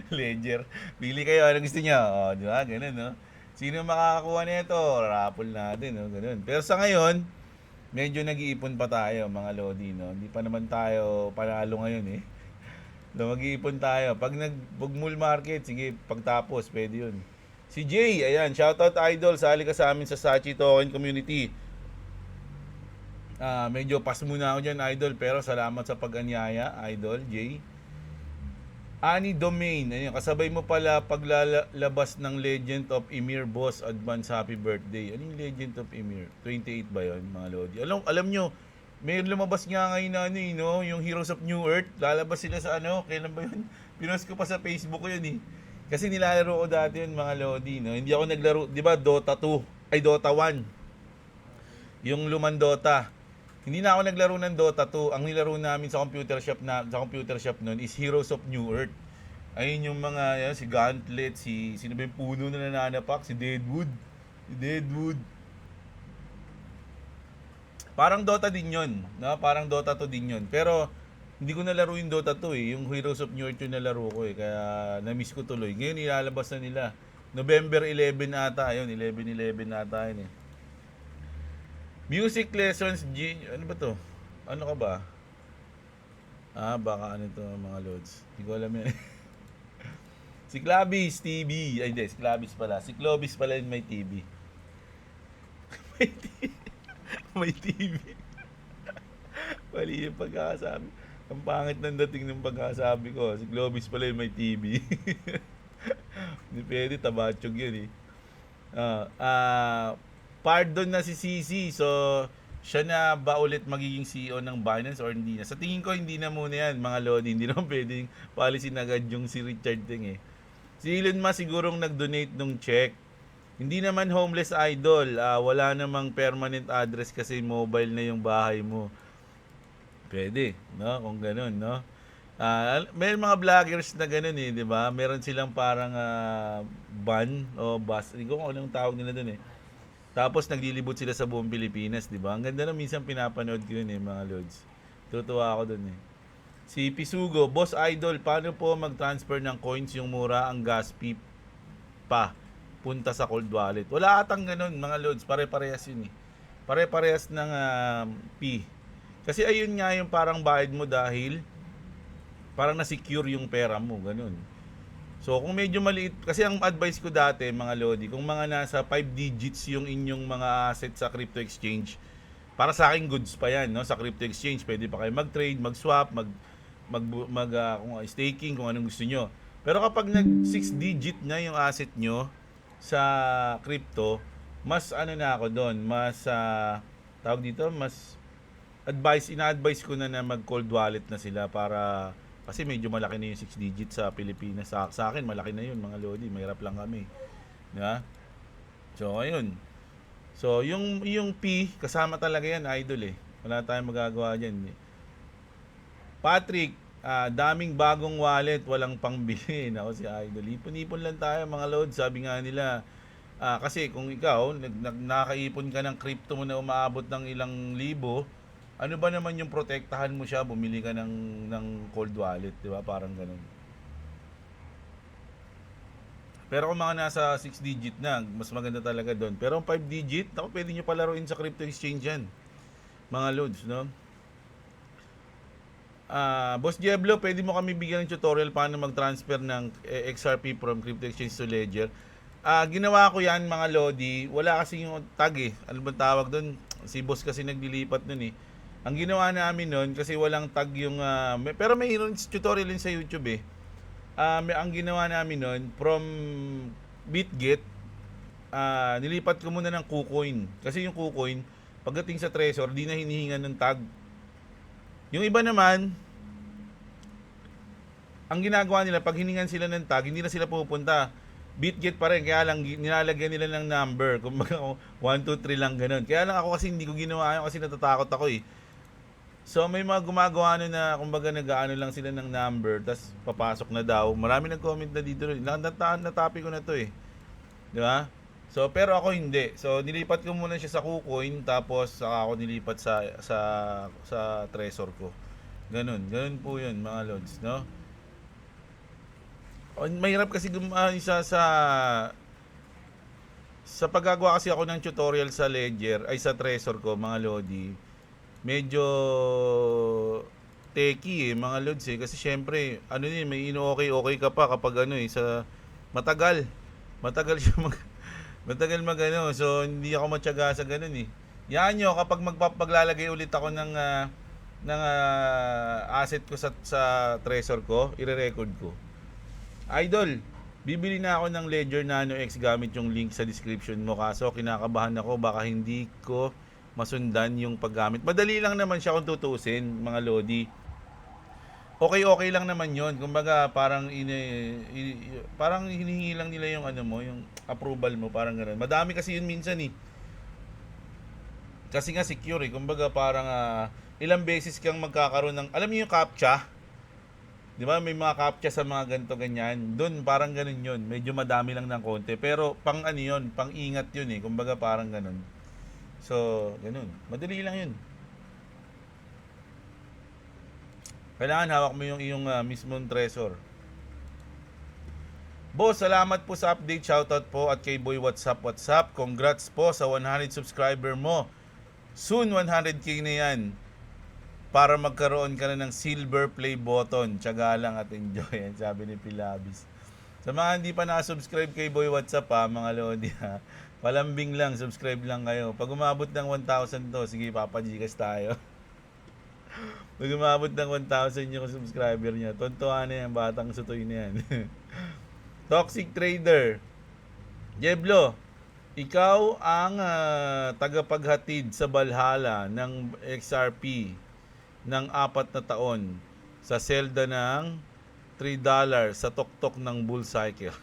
ledger. Pili kayo, ano gusto niyo? O, di ba? Ganun, no? Sino makakakuha nito? Raffle natin, no? Ganun. Pero sa ngayon, medyo nag-iipon pa tayo, mga Lodi, no? Hindi pa naman tayo panalo ngayon, eh. No, mag-iipon tayo. Pag nag-bull market, sige, pagtapos, pwede yun. Si Jay, ayan, shoutout idol, sali ka sa amin sa Sachi Token Community. Medyo pass muna ako dyan, idol, pero salamat sa pag-anyaya, idol, Jay. Ani Domain, ayun, kasabay mo pala paglalabas ng Legend of Emir, boss, advance happy birthday. Ano yung Legend of Emir? 28 ba yun, mga Lodi? Alam nyo, may lumabas nga ngayon na ano, no? Yung Heroes of New Earth, lalabas sila sa ano, kailan ba yun? Pinost ko pa sa Facebook ko yun, eh. Kasi nilalaro ko dati yun, mga Lodi, no? Hindi ako naglaro, di ba, Dota 2, ay Dota 1. Yung lumang Dota. Hindi na ako naglaro ng Dota 2. Ang nilaro namin sa computer shop noon is Heroes of New Earth. Ayun yung mga yan, si Gauntlet, sino ba yung puno na nananapak, si Deadwood. Parang Dota din 'yon, no? Parang Dota 2 din 'yon. Pero hindi ko nalaro yung Dota 2 eh. Yung Heroes of New Earth yung nalaro ko eh. Kaya na-miss ko tuloy. Ngayon ilalabas na nila. November 11 ata, ayun, 11/11 ata yun eh. Music lessons, ano ba to? Ano ka ba? Baka ano to, mga lods. Hindi ko alam yan. Si Clabis TV. Ay, hindi. Si Clabis pala. Si Clovis pala yung may TV. May TV. May TV. Mali yung pagkakasabi. Ang pangit ng dating ng pagkakasabi ko. Si Clovis pala yung may TV. Hindi pwede. Tabatsog yun eh. Pardon na si CC. So, siya na ba ulit magiging CEO ng Binance or hindi na? Sa tingin ko, hindi na muna yan, mga Lodi. Hindi naman pwedeng policy na agad yung si Richard Ting eh. Si Elon Musk sigurong nag-donate nung check. Hindi naman homeless idol. Wala namang permanent address kasi mobile na yung bahay mo. Pwede, no? Kung ganun, no? May mga vloggers na ganun eh, di ba? Meron silang parang ban o bus. Hindi ko kung anong tawag nila dun eh. Tapos naglilibot sila sa buong Pilipinas, di ba? Ang ganda na minsan pinapanood ko yun eh, mga lods. Tutuwa ako dun eh. Si Pisugo, Boss Idol, paano po mag-transfer ng coins yung mura ang gas fee pa punta sa cold wallet? Wala atang ganun, mga lods. Pare-parehas yun eh. Pare-parehas ng fee. Kasi ayun nga yung parang bayad mo dahil parang na-secure yung pera mo, ganun. So, kung medyo maliit, kasi ang advice ko dati, mga Lodi, kung mga nasa 5 digits yung inyong mga assets sa crypto exchange, para sa akin goods pa yan, no? Sa crypto exchange, pwede pa kayo mag-trade, mag-swap, kung staking, kung anong gusto nyo. Pero kapag nag 6 digit na yung asset nyo sa crypto, mas ano na ako doon, mas tawag dito, mas ina-advise ko na mag cold wallet na sila para kasi medyo malaki na yung 6 digits sa Pilipinas. Sa akin, malaki na yun, mga Lodi. Mahirap lang kami. Diba? So, ayun. So, yung P, kasama talaga yan, idol eh. Wala tayong magagawa dyan. Patrick, daming bagong wallet, walang pangbili. Ako si idol. Ipon-ipon lang tayo, mga Lodi. Sabi nga nila, kasi kung ikaw, nakakaipon ka ng crypto mo na umaabot ng ilang libo, ano ba naman yung protektahan mo siya, bumili ka ng cold wallet, di ba? Parang ganun. Pero kung mga nasa 6 digit na, mas maganda talaga doon. Pero ang 5 digit, ako pwede nyo palaruin sa crypto exchange yan. Mga loads, no? Boss Diablo, pwede mo kami bigyan ng tutorial paano mag-transfer ng XRP from crypto exchange to ledger. Ginawa ko yan, mga Lodi. Wala kasi yung tag eh. Ano ba tawag doon? Si boss kasi naglilipat doon eh. Ang ginawa namin noon, kasi walang tag yung pero may tutorial din sa YouTube eh. Ang ginawa namin noon, from BitGet, nilipat ko muna ng KuCoin. Kasi yung KuCoin, pagdating sa Trezor, di na hinihingan ng tag. Yung iba naman, ang ginagawa nila, pag hiningan sila ng tag, hindi na sila pupunta. BitGet pa rin, kaya lang nilalagyan nila ng number. Kung 1, 2, 3 lang ganun. Kaya lang ako kasi hindi ko ginawa yun kasi natatakot ako eh. So may mga gumagawa na kumbaga nag-aano lang sila ng number tapos papasok na daw. Marami nag-comment na dito. Na-topic ko na to eh. Di ba? So pero ako hindi. So nilipat ko muna siya sa KuCoin tapos saka ako nilipat sa Trezor ko. Ganun po 'yun mga lods, no? Mahirap kasi isa sa paggagawa kasi ako ng tutorial sa Ledger ay sa Trezor ko mga lodi. Medyo techy mga lods kasi syempre ano yun may ino-okay ka pa kapag ano sa matagal siya matagal magano so hindi ako matyaga sa ganun yan nyo kapag magpapaglalagay ulit ako ng asset ko sa Trezor ko ire-record ko idol bibili na ako ng Ledger Nano X gamit yung link sa description mo kaso kinakabahan ako baka hindi ko masundan yung paggamit. Madali lang naman siya kung tutusin, mga lodi. Okay lang naman 'yon. Kumbaga, parang parang hinihingi lang nila yung ano mo, yung approval mo, parang ganoon. Madami kasi yun minsan Kasi nga secure Kumbaga, parang ilang beses kang magkakaroon ng alam niyo yung CAPTCHA? 'Di ba? May mga CAPTCHA sa mga ganito ganyan. Doon parang ganoon 'yon. Medyo madami lang ng konti, pero pang ano 'yon, pang ingat 'yun Kumbaga, parang ganoon. So, ganun. Madali lang yun. Kailangan hawak mo yung iyong mismong Trezor. Boss, salamat po sa update. Shoutout po at kay Boy WhatsApp. Congrats po sa 100 subscriber mo. Soon 100k na yan. Para magkaroon ka na ng silver play button. Tiyaga lang at enjoy. Yan sabi ni Pilabis. Sa mga hindi pa na-subscribe kay Boy WhatsApp mga lodi palambing lang, subscribe lang kayo. Pag umabot ng 1,000 to, sige papajikas tayo. Pag umabot ng 1,000 yung subscriber niya, tontuhan na yan, batang sutoy na yan. Toxic Trader. Jeblo, ikaw ang tagapaghatid sa Valhalla ng XRP ng 4 na taon sa selda ng $3 sa tuktok ng bull cycle.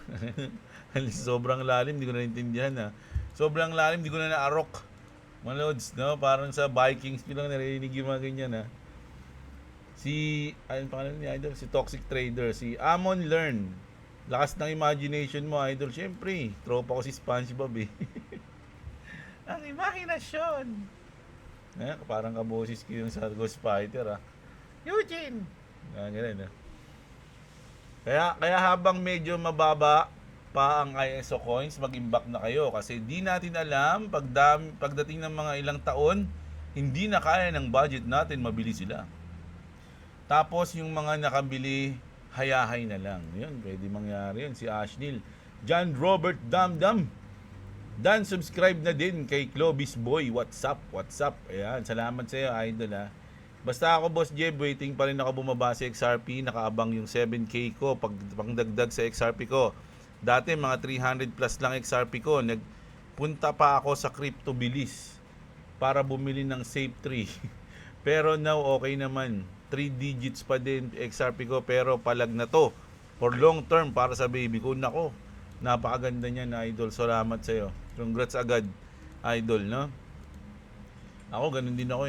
Sobrang lalim, hindi ko na naintindihan Sobrang lalim, hindi ko na naarok. Mga lods, no? Parang sa Vikings bilang narinig yung mga ganyan Ayun pangalan ni Idol, si Toxic Trader, si Amon Learn. Lakas ng imagination mo, Idol. Siyempre, tropa ko si SpongeBob Ang imahinasyon. Parang kaboses ko yung sa Ghost Fighter Eugene! Ganyan Kaya habang medyo mababa pa ang ISO coins, mag-imbak na kayo kasi di natin alam pagdating ng mga ilang taon, hindi na kaya ng budget natin, mabili sila. Tapos yung mga nakabili, hayahay na lang. Yun, pwede mangyari yun. Si Ashnil, John Robert Damdam. Dan, subscribe na din kay Clovis Boy. What's up? Ayan, salamat sa iyo, idol Basta ako, Boss Jeb, waiting pa rin ako bumaba sa XRP. Nakaabang yung 7K ko pangdagdag sa XRP ko. Dati mga 300 plus lang XRP ko. Nagpunta pa ako sa CryptoBilis para bumili ng Safe3. Pero now okay naman. 3 digits pa din XRP ko pero palag na to. For long term para sa baby ko. Nako, napakaganda niyan, idol. Salamat sa iyo. Congrats agad, idol, no? Ako ganun din ako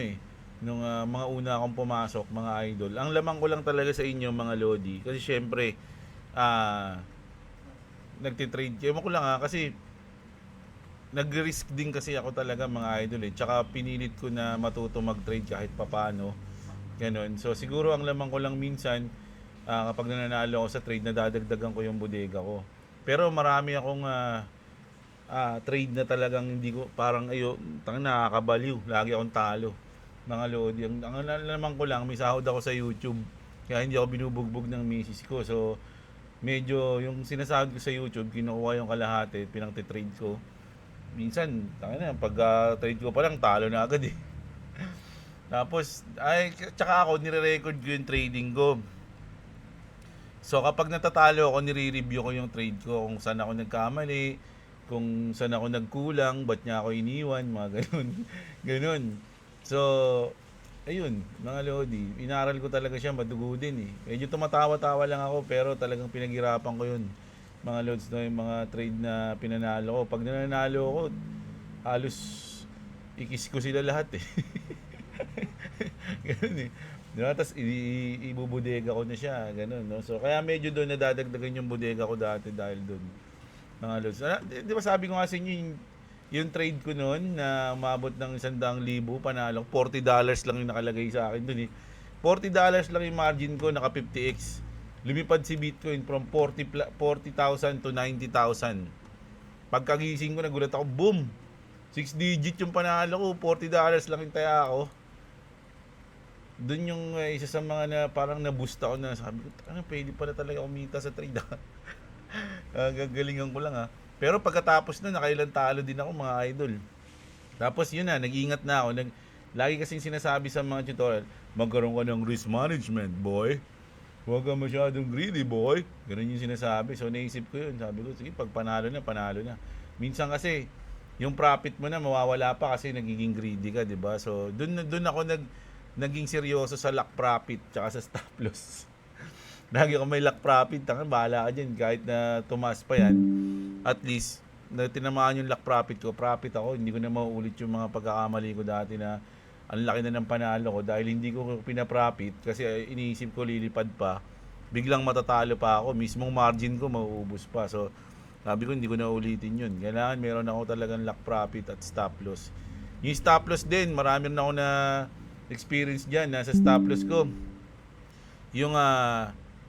nung mga una akong pumasok, mga idol. Ang lamang ko lang talaga sa inyo, mga lodi. Kasi syempre, nagtitrade kayo. Ewan ko lang kasi nag-risk din kasi ako talaga, mga idol Tsaka pinilit ko na matuto mag-trade kahit papano. Ganon. So siguro ang lamang ko lang minsan, kapag nananalo ako sa trade, nadadagdagan ko yung bodega ko. Pero marami akong trade na talagang hindi ko, parang nakakabaliw. Lagi akong talo, mga lodi. Ang lamang ko lang, may sahod ako sa YouTube. Kaya hindi ako binubugbog ng misis ko. So medyo yung sinasahod ko sa YouTube, kinukuha yung kalahati, pinang-trade ko. Minsan, pag trade ko pa lang, talo na agad Tapos, tsaka ako, nire-record ko yung trading ko. So, kapag natatalo ako, nire-review ko yung trade ko, kung saan ako nagkamali, kung saan ako nagkulang, ba't niya ako iniwan, mga ganun. So, ayun, mga lodi, inaral ko talaga siya, madugo din Medyo tumatawa-tawa lang ako, pero talagang pinaghirapan ko yun. Mga lods, yung mga trade na pinanalo ko. Pag nananalo ako, halos ikis ko sila lahat Ganun eh. Di ba? Tapos ibubudega ko na siya, ganun, no? So, kaya medyo doon nadadagdagan yung bodega ko dati dahil doon. Mga lods. Di ba sabi ko nga sa inyo, yung trade ko noon na umabot ng 100,000 panalo, $40 lang yung nakalagay sa akin doon eh. $40 lang yung margin ko, naka 50x. Lumipad si Bitcoin from 40,000 to 90,000. Pagkagising ko, nagulat ako, boom! 6 digit yung panalo ko, $40 lang yung taya ako. Doon yung isa sa mga na parang na-boost ako na sabi ko, pwede pala talaga kumita sa trade. Gagalingan ko lang ha. Pero pagkatapos na, nakailang talo din ako mga idol. Tapos yun na, nag-iingat na ako. Lagi kasing sinasabi sa mga tutorial, magkaroon ka ng risk management, boy. Huwag ka masyadong greedy, boy. Ganun yung sinasabi. So naisip ko yun. Sabi ko, sige, pag panalo na, panalo na. Minsan kasi, yung profit mo na, mawawala pa kasi nagiging greedy ka, di ba? So, dun ako naging seryoso sa lock profit tsaka sa stop loss. Lagi ako may lock profit, bahala ka dyan. Kahit na tumaas pa yan, at least, na tinamaan yung lock profit ko, profit ako. Hindi ko na mauulit yung mga pagkakamali ko dati na ang laki na ng panalo ko dahil hindi ko pinaprofit kasi iniisip ko lilipad pa. Biglang matatalo pa ako. Mismong margin ko mauubos pa. So, sabi ko hindi ko na ulitin yun. Kailangan meron ako talagang lock profit at stop loss. Yung stop loss din, marami na ako na experience dyan na sa stop loss ko. Yung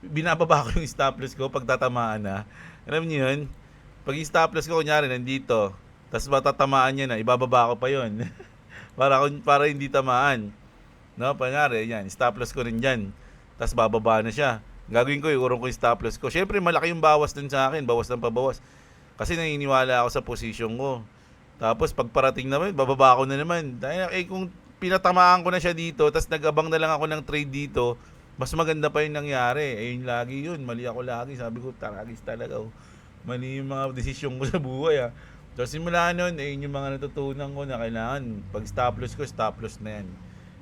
binababa ko yung stop loss ko pag tatamaan na. Alam niyo yun? Pag yung stop loss ko, kunyari, nandito. Tapos matatamaan niya na, ibababa ko pa yun. para hindi tamaan. No, kunyari, yan, stop loss ko rin dyan. Tapos bababa na siya. Gagawin ko, iurong ko yung stop loss ko. Siyempre, malaki yung bawas dun sa akin. Bawas ng pabawas. Kasi naniniwala ako sa posisyon ko. Tapos, pag parating naman, bababa ko na naman. Dahil, kung pinatamaan ko na siya dito, tapos nag-abang na lang ako ng trade dito, mas maganda pa yung nangyari. Ayun, lagi yun. Mali ako lagi. Sabi ko, taragis talaga. Oh. Mali yung mga desisyon ko sa buhay. So simula nun, yung mga natutunan ko na kailangan, pag stop loss na yan.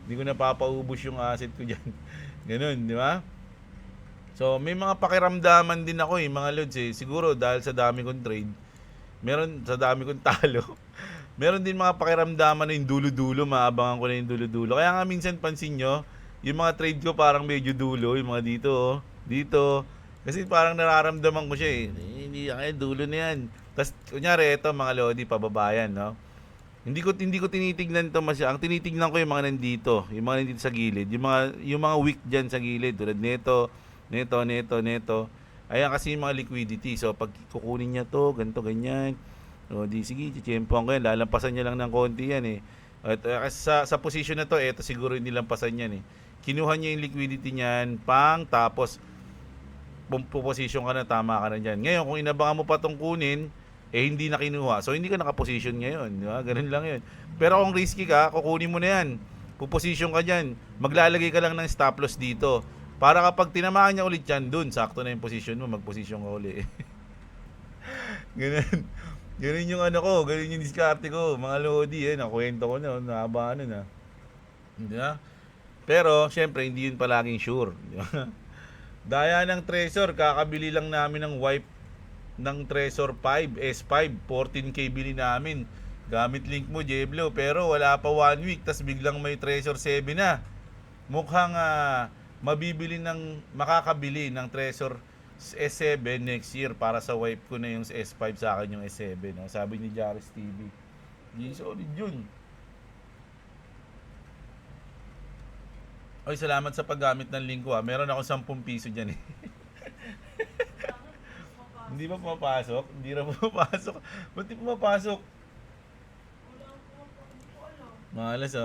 Hindi ko napapaubos yung asset ko dyan. Ganun, di ba? So may mga pakiramdaman din ako mga lods Siguro dahil sa dami kong trade, sa dami kong talo, meron din mga pakiramdaman na yung dulo-dulo, maabangan ko na yung dulo-dulo. Kaya nga minsan pansin nyo, yung mga trade ko parang medyo dulo, yung mga dito. Kasi parang nararamdaman ko siya Hindi dulo na yan. Tapos, kunyari, ito, mga lodi, pababayan, no? Hindi ko tinitignan ito masyadong. Ang tinitignan ko yung mga nandito. Yung mga nandito sa gilid. Yung mga weak dyan sa gilid. Tulad neto. Ayan kasi yung mga liquidity. So, pag kukunin niya to, ganito, ganyan. O, di, sige, chichampuan ko yan. Lalampasan niya lang ng konti yan At, sa position na to, ito siguro yung nilampasan yan Kinuha niya yung liquidity niyan, tapos, puposition ka na, tama ka na dyan. Ngayon, kung inabangan mo pa itong kunin, hindi na kinuha. So, hindi ka nakaposition ngayon. Di ba? Ganun lang yun. Pero kung risky ka, kukunin mo na yan. Puposition ka dyan. Maglalagay ka lang ng stop loss dito. Para kapag tinamaan niya ulit yan, dun, sakto na yung position mo, magposition ka ulit. Ganun. Ganun yung ganun yung diskarte ko. Mga lodi, nakwento ko na, nahaba na. Hindi na? Pero, syempre, hindi yun palaging sure. Di ba? Daya ng Trezor, kakabili lang namin ng wipe ng Trezor 5, S5, 14K bili namin. Gamit link mo, Jeblo, pero wala pa 1 week, tas biglang may Trezor 7 na. Mukhang makakabili ng Trezor S7 next year para sa wipe ko na yung S5 sa akin yung S7. No? Sabi ni Jaris TV. Di solid yun. Oy, salamat sa paggamit ng link ko Meron ako 10 piso dyan Hindi ba pumapasok? Hindi na pumapasok. Ba't di pumapasok? Malas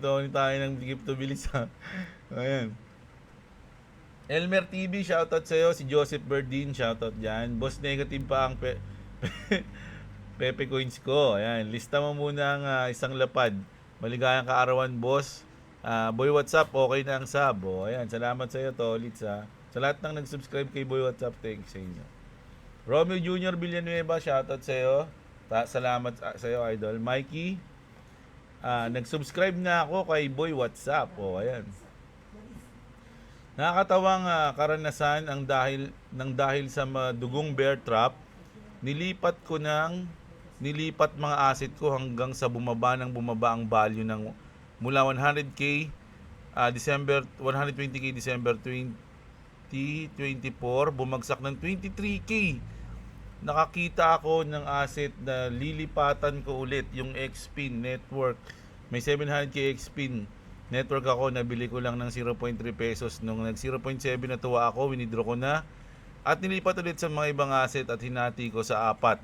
Tony tayo ng gift to bilis Ayan. Elmer TV, shoutout sa'yo. Si Joseph Berdin, shoutout dyan. Boss negative pa ang Pepe Coins ko. Ayan. Lista mo muna ang isang lapad. Maligayang kaarawan, boss. Boy WhatsApp, okay na ang sub. Ayan. Salamat sa'yo, Tolits Sa lahat ng nag-subscribe kay Boy WhatsApp, thanks sa inyo. Romeo Jr. Villanueva, shoutout sa'yo. Salamat sa'yo, idol. Mikey, nag-subscribe na ako kay Boy WhatsApp. Ayan. Nakakatawang karanasan dahil sa dugong bear trap, nilipat mga asset ko hanggang sa bumaba ang value ng mula 100k December 120k December 2024, bumagsak ng 23k. Nakakita ako ng asset na lilipatan ko ulit, yung XPIN network. May 700k XPIN network ako, nabili ko lang ng 0.3 pesos. Nung nag 0.7 natuwa ako, winidraw ko na at nilipat ulit sa mga ibang asset at hinati ko sa 4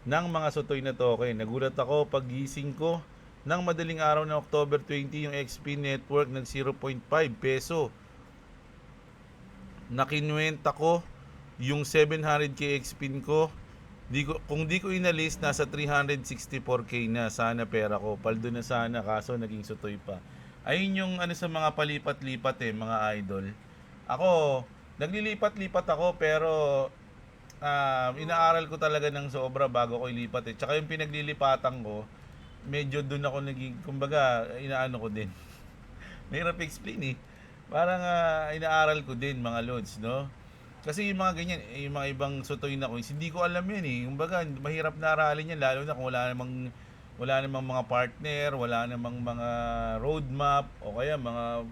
ng mga sutoy na token. Nagulat ako paggising ko ng madaling araw ng October 20, yung XPIN network nag 0.5 peso. Nakinwenta ko yung 700k XPIN ko. Kung di ko inalis, nasa 364k na. Sana pera ko. Paldo na sana, kaso naging sutoy pa. Ayun yung ano sa mga palipat-lipat mga idol. Ako, naglilipat-lipat ako pero inaaral ko talaga ng sobra bago ko ilipat Tsaka yung pinaglilipatan ko, medyo doon ako naging, kumbaga, inaano ko din. Mahirap explain Parang inaaral ko din mga lods, no? Kasi yung mga ganyan, yung mga ibang sutoy na coins, hindi ko alam yan Kumbaga, mahirap na aralin yan, lalo na kung wala namang mga partner, wala namang mga roadmap, o kaya mga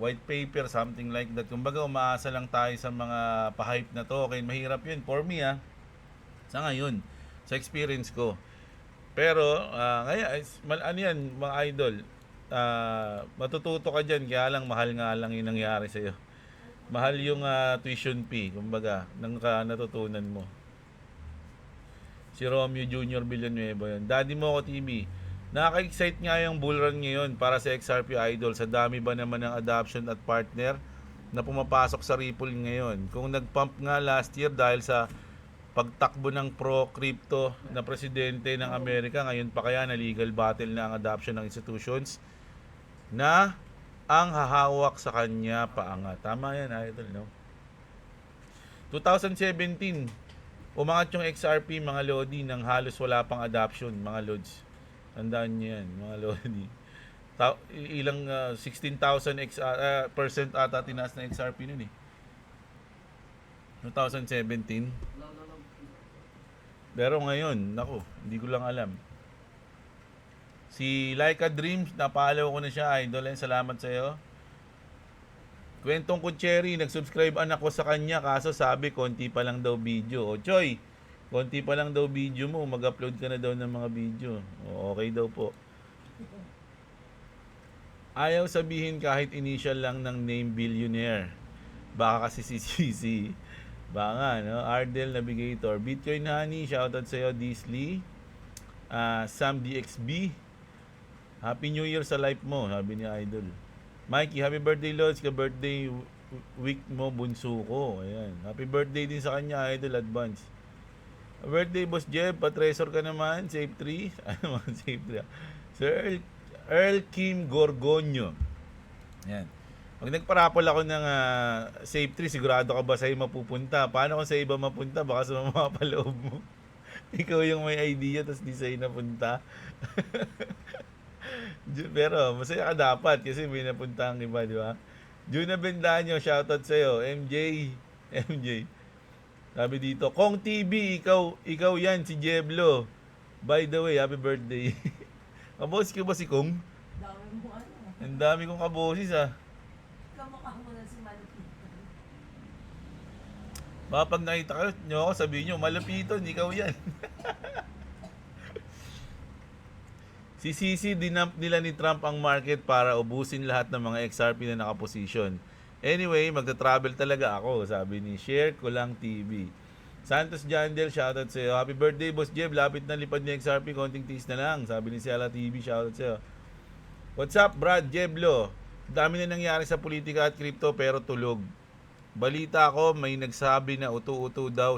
white paper, something like that. Kumbaga, umaasa lang tayo sa mga pa-hype na token. Mahirap yun for me sa ngayon, sa experience ko. Pero, ngayon, ano yan, mga idol, matututo ka dyan, kaya lang mahal nga lang yung nangyari sa'yo. Mahal yung tuition fee, kumbaga, ng natutunan mo. Si Romeo Jr. Villanueva yun. Daddy mo ako TV. Nakaka-excite nga yung bull run ngayon para sa XRP Idol. Sa dami ba naman ng adoption at partner na pumapasok sa Ripple ngayon. Kung nag-pump nga last year dahil sa pagtakbo ng pro-crypto na presidente ng Amerika, ngayon pa kaya na legal battle na ang adoption ng institutions na ang hahawak sa kanya paangat. Tama yan, idol, no? 2017, umangat yung XRP, mga lodi, nang halos wala pang adoption, mga lods. Tandaan nyo yan, mga lodi. Ilang 16,000% ata tinaas na XRP nun 2017. Pero ngayon, naku, hindi ko lang alam. Si Laika Dreams, napalaw ko na siya, idol. Salamat sa iyo. Kwentong Kucheri, nag-subscribe anak ko sa kanya, kaso sabi, konti pa lang daw video. O Choy, konti pa lang daw video mo, mag-upload ka na daw ng mga video. O, okay daw po. Ayaw sabihin kahit initial lang ng name billionaire. Baka kasi si CC. Baka nga, no? Ardel Navigator. Bitcoin Honey, shoutout sa iyo, Disley. Sam DXB. Happy New Year sa life mo, sabi ni Idol. Mikey, happy birthday, Lods. Ka-birthday week mo, bunso ko. Ayan. Happy birthday din sa kanya, Idol, advance. Birthday, Boss Jeb. Patresor ka naman. Safe 3. Ano man, Safe 3. Sir Earl Kim Gorgonio. Ayan. Pag nagparapol ako ng Safe 3, sigurado ka ba sa'yo mapupunta? Paano kung sa iba mapunta? Baka sa mga paloob mo. Ikaw yung may idea, tapos di sa'yo napunta. Pero masaya ka dapat kasi may napunta ang iba, di ba? Juna Bendanyo, shoutout sa'yo. MJ. Sabi dito, Kong TV, ikaw yan, si Jeblo. By the way, happy birthday. Kabosis ko ba si Kong? Dami mo Ang dami kong kabosis Kamukha mo na si Malupitan. Baka pag nakita nyo ako, sabihin nyo, Malupiton, ikaw yan. Si CC, dinump nila ni Trump ang market para ubusin lahat ng mga XRP na nakaposisyon. Anyway, magta-travel talaga ako, sabi ni Share Ko Lang TV. Santos Jandel, shoutout sa'yo. Happy birthday, Boss Jeb. Lapit na lipad ni XRP, konting tiis na lang. Sabi ni Ciala TV, shoutout sa'yo. What's up, Brad Jeblo? Dami na nangyari sa politika at crypto pero tulog. Balita ko, may nagsabi na utu-utu daw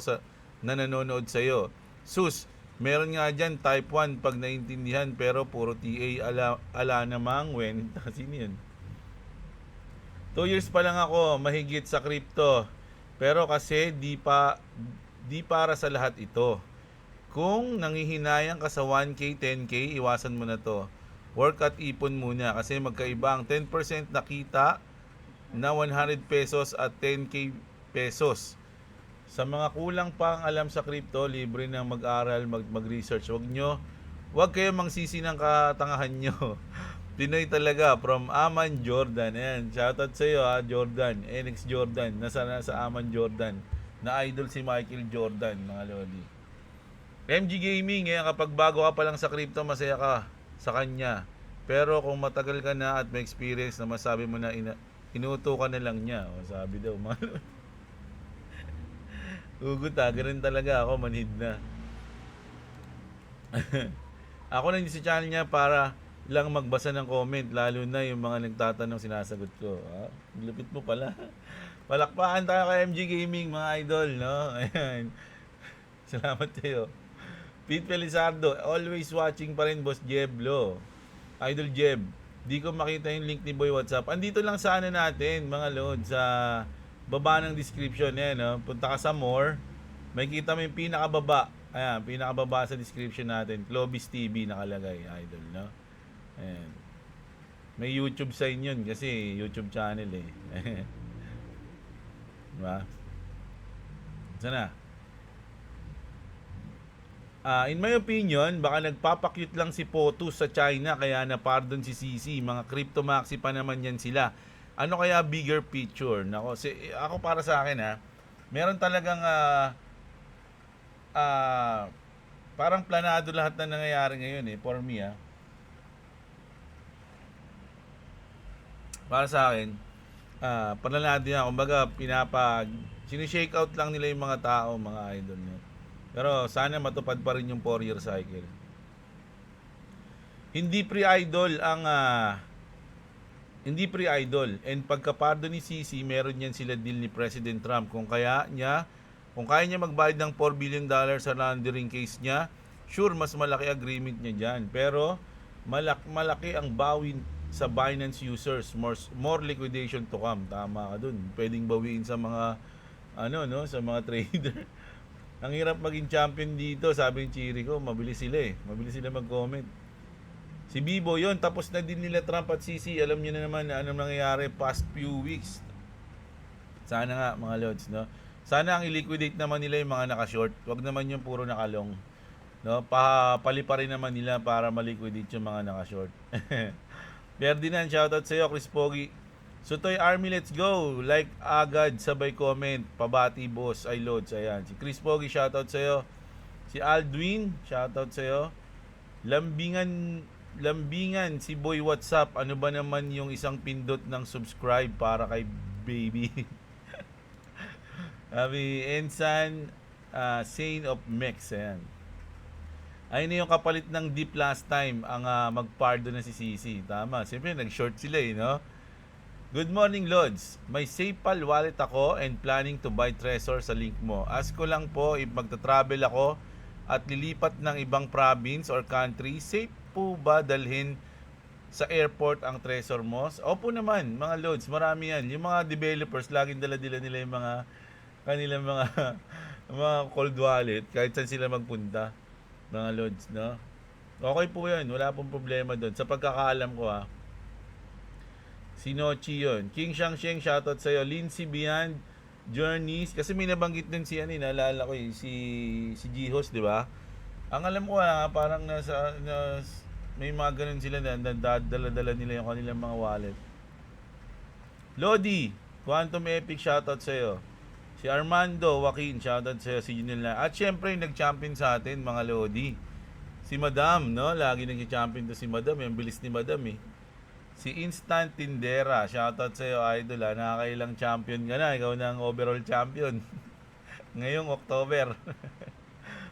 na nanonood sa'yo. Sus, meron nga dyan type 1 pag naintindihan pero puro TA ala namang when. Sino yun? 2 years pa lang ako mahigit sa crypto. Pero kasi di para sa lahat ito. Kung nangihinayang ka sa 1K, 10K, iwasan mo na to. Work at ipon muna kasi magkaiba ang 10% na kita na 100 pesos at 10K pesos. Sa mga kulang pang alam sa crypto, libre na mag-aral, mag-research. Huwag kayo mangsisi ng katangahan nyo. Pinoy talaga from Aman Jordan. Ayan, shoutout sa iyo ha, Jordan. NX Jordan. Nasa Aman Jordan. Na idol si Michael Jordan, mga lodi. MG Gaming, eh, kapag bago ka pa lang sa crypto, masaya ka sa kanya. Pero kung matagal ka na at may experience na masabi mo na inuto ka na lang niya. O, sabi daw, mga lodi. Hugot ha, ganun talaga ako, manhid na. Ako lang sa channel niya para lang magbasa ng comment, lalo na yung mga nagtatanong sinasagot ko. Ah, lupit mo pala. Palakpakan tayo kay MG Gaming, mga idol, no? Ayan. Salamat sa'yo. Pete Felizardo, always watching pa rin, Boss Jeblo. Idol Jeb, di ko makita yung link ni Boy WhatsApp. Andito lang sa ano natin, mga lord, sa baba ng description. Yan, no? Punta ka sa more, may kita mo yung pinakababa. Ayan, pinakababa sa description natin. Clovis TV nakalagay, idol, no? Ayan. May YouTube sign yun kasi YouTube channel eh. Diba? Sana. In my opinion, baka nagpapakyut lang si Potus sa China kaya na-pardon si CC. Mga crypto maxi pa naman yan sila. Ano kaya bigger picture? Nako, ako para sa akin meron talagang parang planado lahat na nangyayari ngayon eh, for me Para sa akin, planado yan. Kumbaga, sinishake out lang nila yung mga tao, mga idol nyo. Pero sana matupad pa rin yung 4-year cycle. Hindi pre-idol and pagkapardo ni CC, meron yan sila deal ni President Trump. Kung kaya niya magbayad ng $4 billion sa laundering case niya, sure, mas malaki agreement niya dyan. Pero, malaki ang bawin sa Binance users. More liquidation to come. Tama ka dun. Pwedeng bawiin sa mga, sa mga trader. Ang hirap maging champion dito, sabi ng Chiri ko, mabilis sila mag-comment. Si Bibo yon, tapos na din nila Trump at CC. Alam niyo na naman na anong nangyayari past few weeks. Sana nga, mga lords, no? Sana ang i-liquidate naman nila yung mga naka-short. Huwag naman yung puro naka-long. No? Palipa rin naman nila para ma-liquidate yung mga naka-short. Ferdinand, shoutout sa iyo. Chris Pogi. Sutoy Army, let's go. Like agad, sabay comment. Pabati, boss. Ay, loads. Ayan. Si Chris Pogi, shoutout sa iyo. Si Aldwin, shoutout sa iyo. Lambingan, si Boy WhatsApp. Ano ba naman yung isang pindot ng subscribe para kay baby? Sabi, Ensan, Saint of Mex. Ayan. Ayun na yung kapalit ng dip last time, ang magpardo na si CC. Tama. Siyempre, nag-short sila no? Good morning, Lods. May SafePal wallet ako and planning to buy Trezor sa link mo. Ask ko lang po, if magta-travel ako at lilipat ng ibang province or country, safe po ba dalhin sa airport ang Trezor mo? Opo naman, mga Lods. Marami yan. Yung mga developers, laging dala-dala nila yung mga kanilang mga cold wallet kahit saan sila magpunta, mga Lods, no? Okay po yan, wala pong problema doon. Sa pagkakaalam ko si Nochi yun. King Shangsheng, shoutout sa'yo. Lindsay Beyond Journeys, kasi may nabanggit din si naalala ko si Jihos, di ba? Ang alam ko parang may mga ganun sila na dala-dala nila yung kanilang mga wallet. Lodi, Quantum Epic, shoutout sa'yo. Si Armando Joaquin, shoutout sa'yo. Si Junel at syempre yung nag-champion sa atin, mga Lodi. Si Madam, no? Lagi nag-champion to si Madam. Yung bilis ni Madam Si Instant Tindera, shoutout sa'yo, idol Nakakailang champion ka na. Ikaw na ang overall champion. Ngayong October.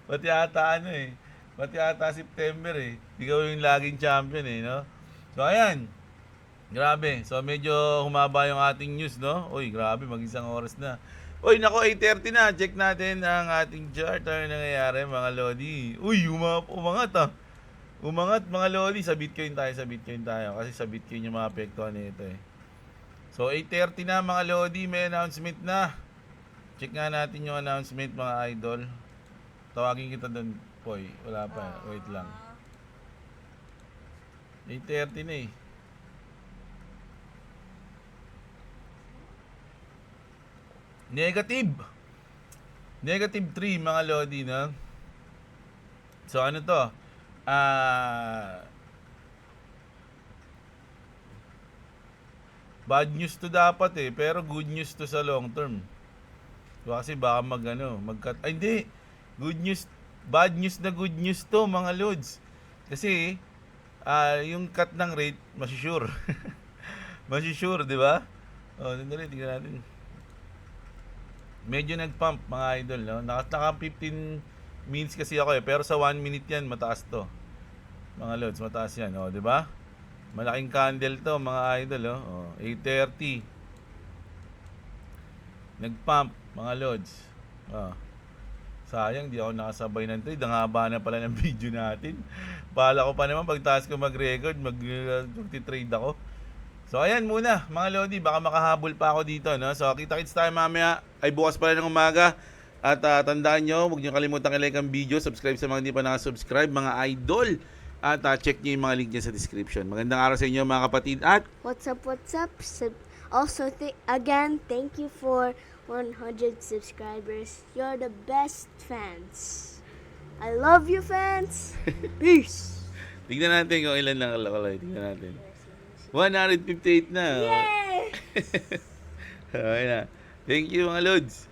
Pati ata September Ikaw yung laging champion no? So ayan. Grabe. So medyo humaba yung ating news, no? Uy, grabe, mag-isang oras na. Uy, nako, 8:30 na. Check natin ang ating chart. Ano nangyayari, mga Lodi? Uy, umangat Umangat, mga Lodi. Sa Bitcoin tayo. Kasi sa Bitcoin yung mga apektuhan nito So, 8:30 na, mga Lodi. May announcement na. Check nga natin yung announcement, mga idol. Tawagin kita doon, Poy. Wala pa. Wait lang. 8:30 na Negative 3, mga Lodi, no? So, ano to? bad news to dapat eh, pero good news to sa long term. Diba? Kasi baka magkat... Ay, hindi. Good news, bad news na good news to, mga lods. Kasi, yung cut ng rate, masusure. Masusure, di ba? O, tingnan natin. Medyo nag-pump, mga idol, no? Naka 15 minutes kasi ako eh, pero sa 1 minute yan, mataas to. Mga lods, mataas yan, o, di ba? Malaking candle to, mga idol, oh. 8:30. Nag-pump, mga lods. Oh. Sayang, di ako nakasabay ng trade. Ang haba na pala ng video natin. Bahala ko pa naman, pagtaas ko mag-record, mag-trade ako. So, ayan muna, mga lodi. Baka makahabol pa ako dito, no? So, kita-kits tayo mamaya. Ay, bukas pala ng umaga. At tandaan nyo, huwag nyo kalimutan i-like ang video. Subscribe sa mga hindi pa nakasubscribe, mga idol. At check nyo yung mga link dyan sa description. Magandang araw sa inyo, mga kapatid. At What's up, what's up? Also, again, thank you for 100 subscribers. You're the best fans. I love you, fans. Peace. tignan natin kung ilan lang kalakalay. Tignan natin. 158 na. Yay! Okay na. Thank you, mga lods.